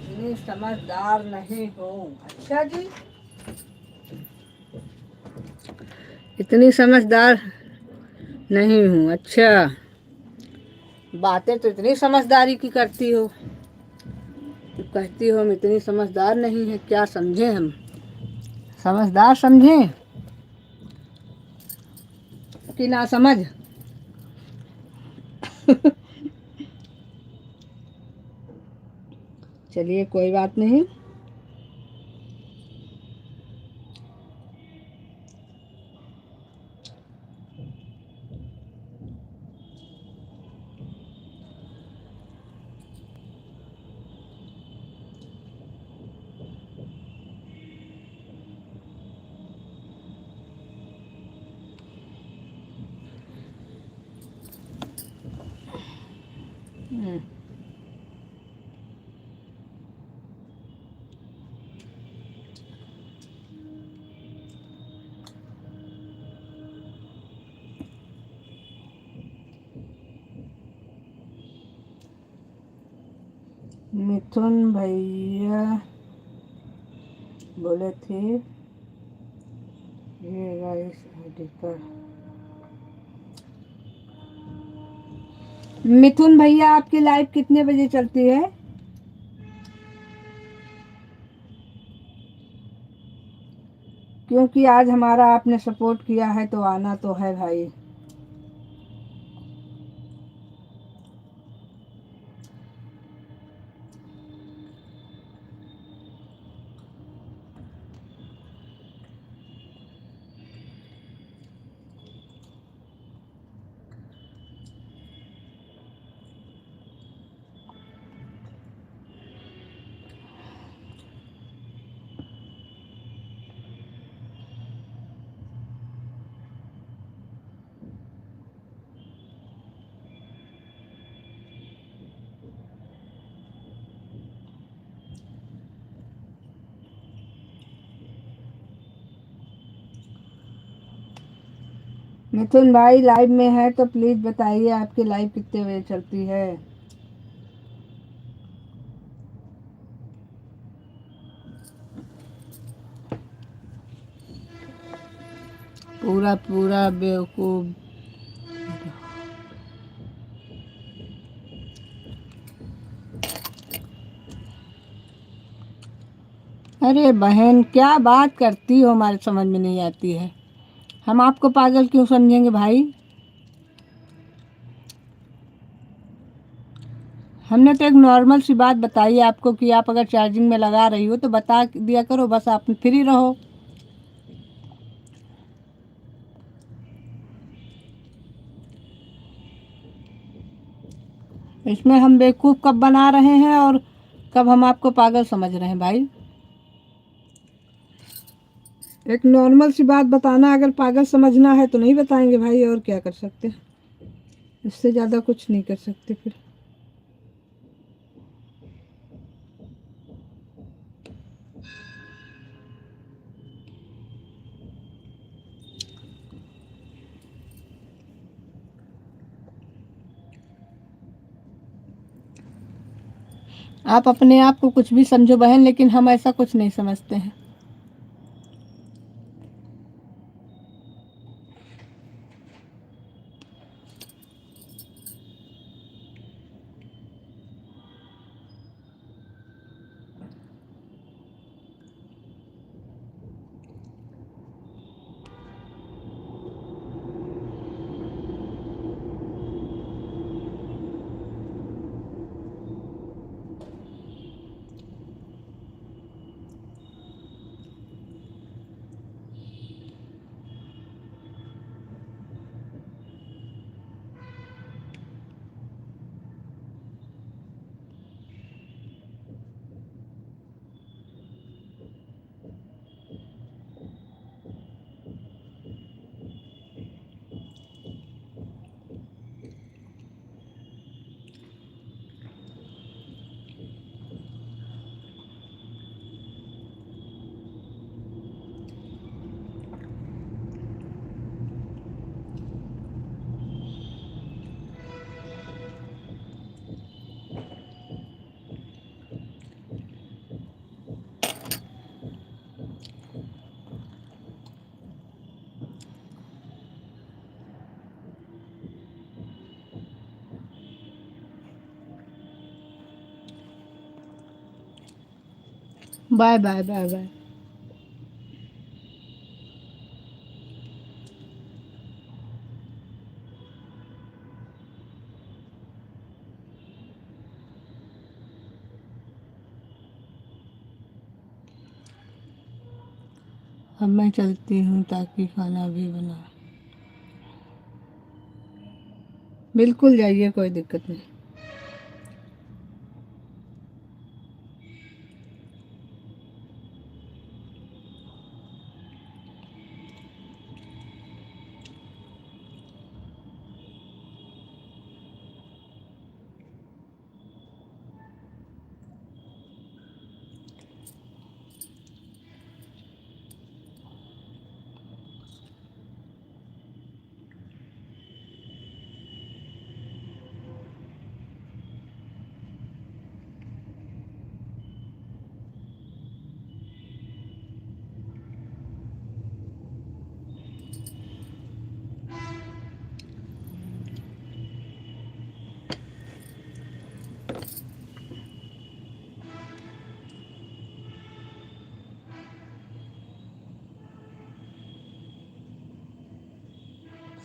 इतनी समझदार नहीं हूँ। अच्छा जी, इतनी समझदार नहीं हूँ। अच्छा, बातें तो इतनी समझदारी की करती हो, तो कहती हो हम इतनी समझदार नहीं है। क्या समझे हम? समझदार समझें कि ना समझ? चलिए कोई बात नहीं। मिथुन भैया बोले थे ये गाइस आईडी पर। मिथुन भैया आपकी लाइव कितने बजे चलती है? क्योंकि आज हमारा आपने सपोर्ट किया है तो आना तो है भाई। मिथुन भाई लाइव में है तो प्लीज बताइए आपकी लाइव कितने बजे चलती है। पूरा पूरा बेवकूफ। अरे बहन क्या बात करती हो, हमारे समझ में नहीं आती है। हम आपको पागल क्यों समझेंगे भाई। हमने तो एक नॉर्मल सी बात बताई आपको कि आप अगर चार्जिंग में लगा रही हो तो बता दिया करो, बस आप फ्री रहो। इसमें हम बेवकूफ़ कब बना रहे हैं और कब हम आपको पागल समझ रहे हैं भाई। एक नॉर्मल सी बात बताना, अगर पागल समझना है तो नहीं बताएंगे भाई, और क्या कर सकते हैं, इससे ज़्यादा कुछ नहीं कर सकते फिर। आप अपने आप को कुछ भी समझो बहन, लेकिन हम ऐसा कुछ नहीं समझते हैं। Bye bye bye bye. अब मैं चलती हूँ ताकि खाना भी बना। बिल्कुल जाइए, कोई दिक्कत नहीं।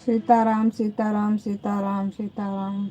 सीताराम सीताराम सीताराम सीताराम।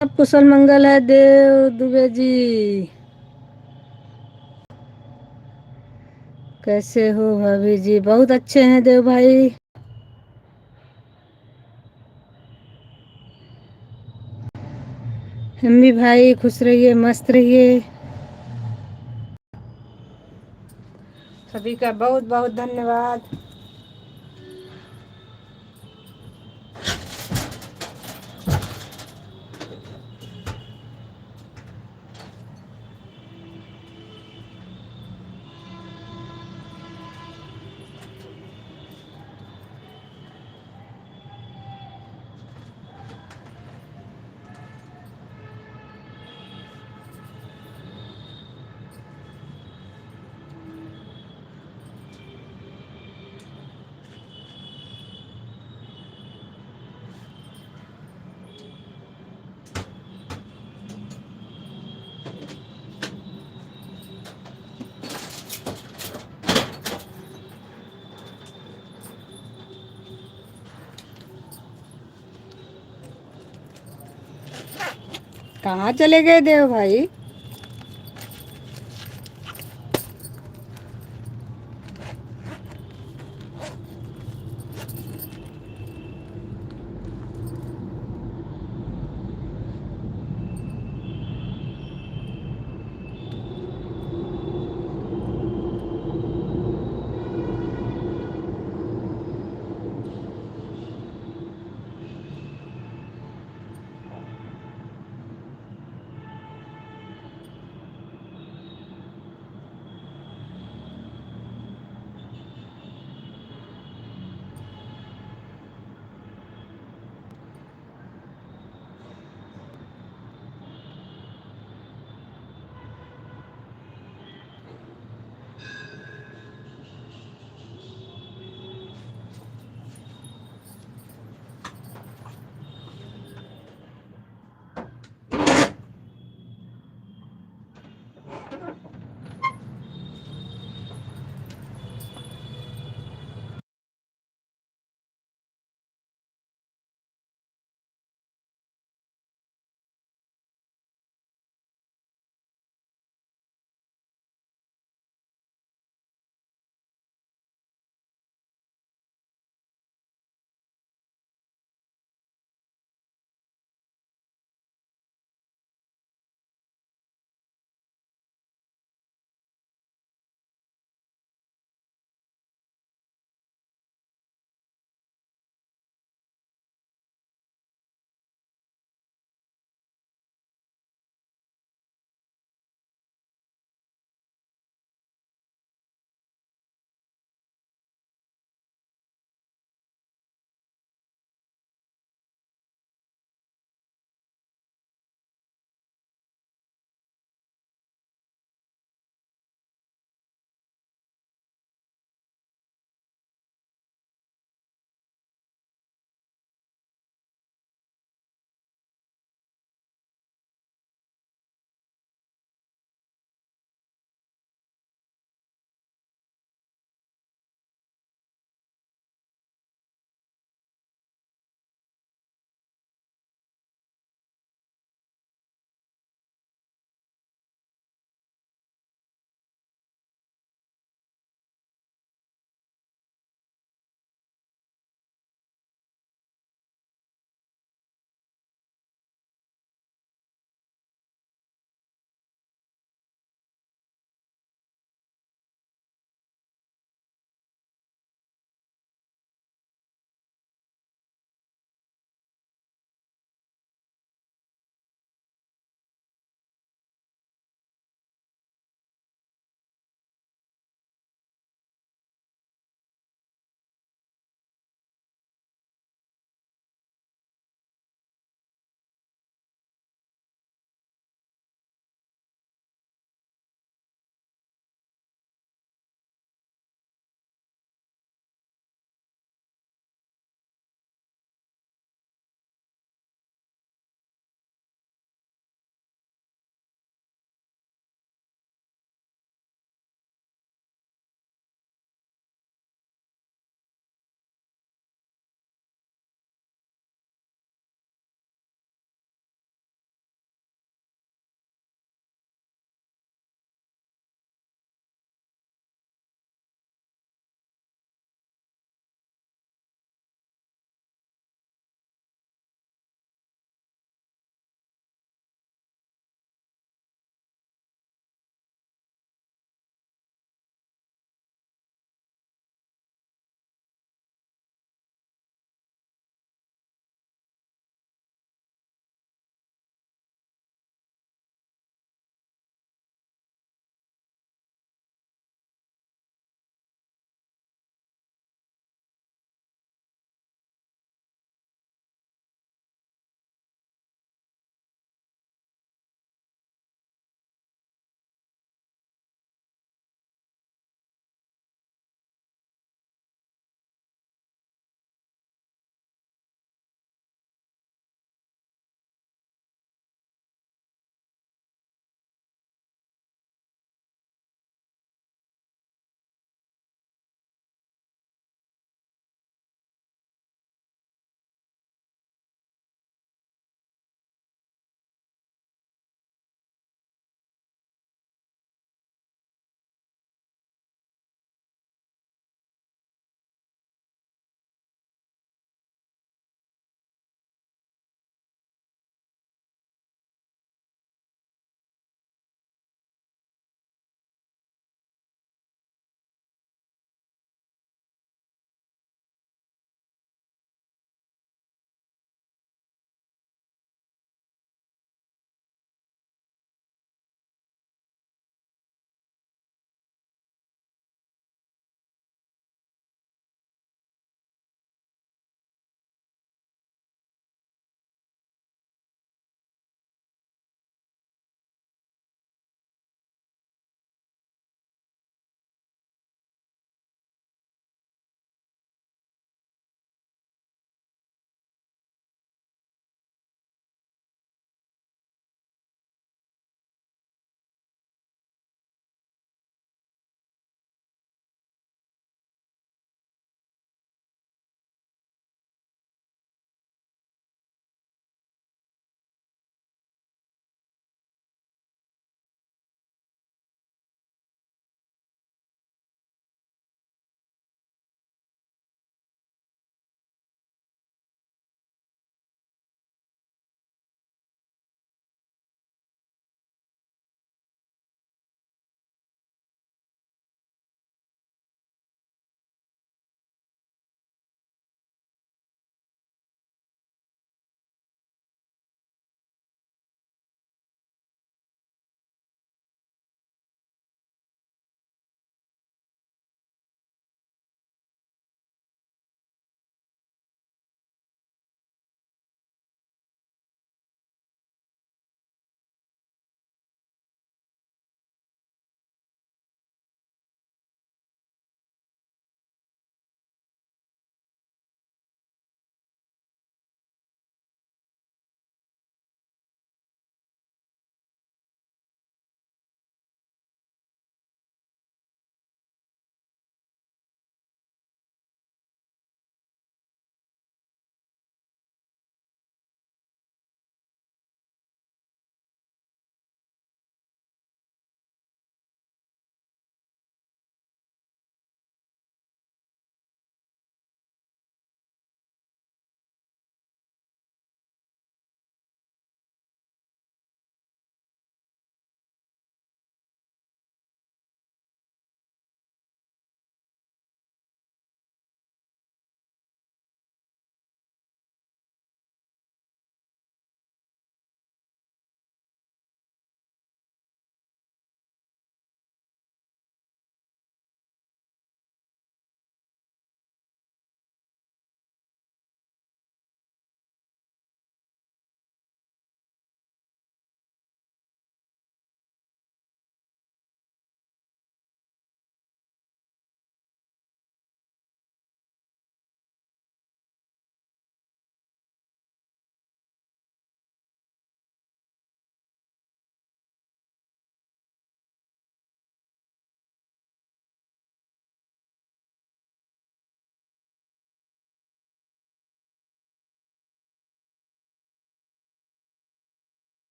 सब कुशल मंगल है देव दुबे जी। कैसे हो भाभी जी? बहुत अच्छे हैं देव भाई। हम भी भाई खुश रहिए मस्त रहिए। सभी का बहुत बहुत धन्यवाद। कहाँ चले गए देव भाई?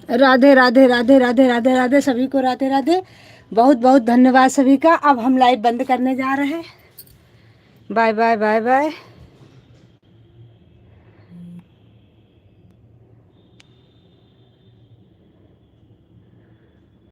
राधे राधे राधे राधे राधे राधे, सभी को राधे राधे। बहुत बहुत धन्यवाद सभी का। अब हम लाइव बंद करने जा रहे हैं। Bye bye bye bye.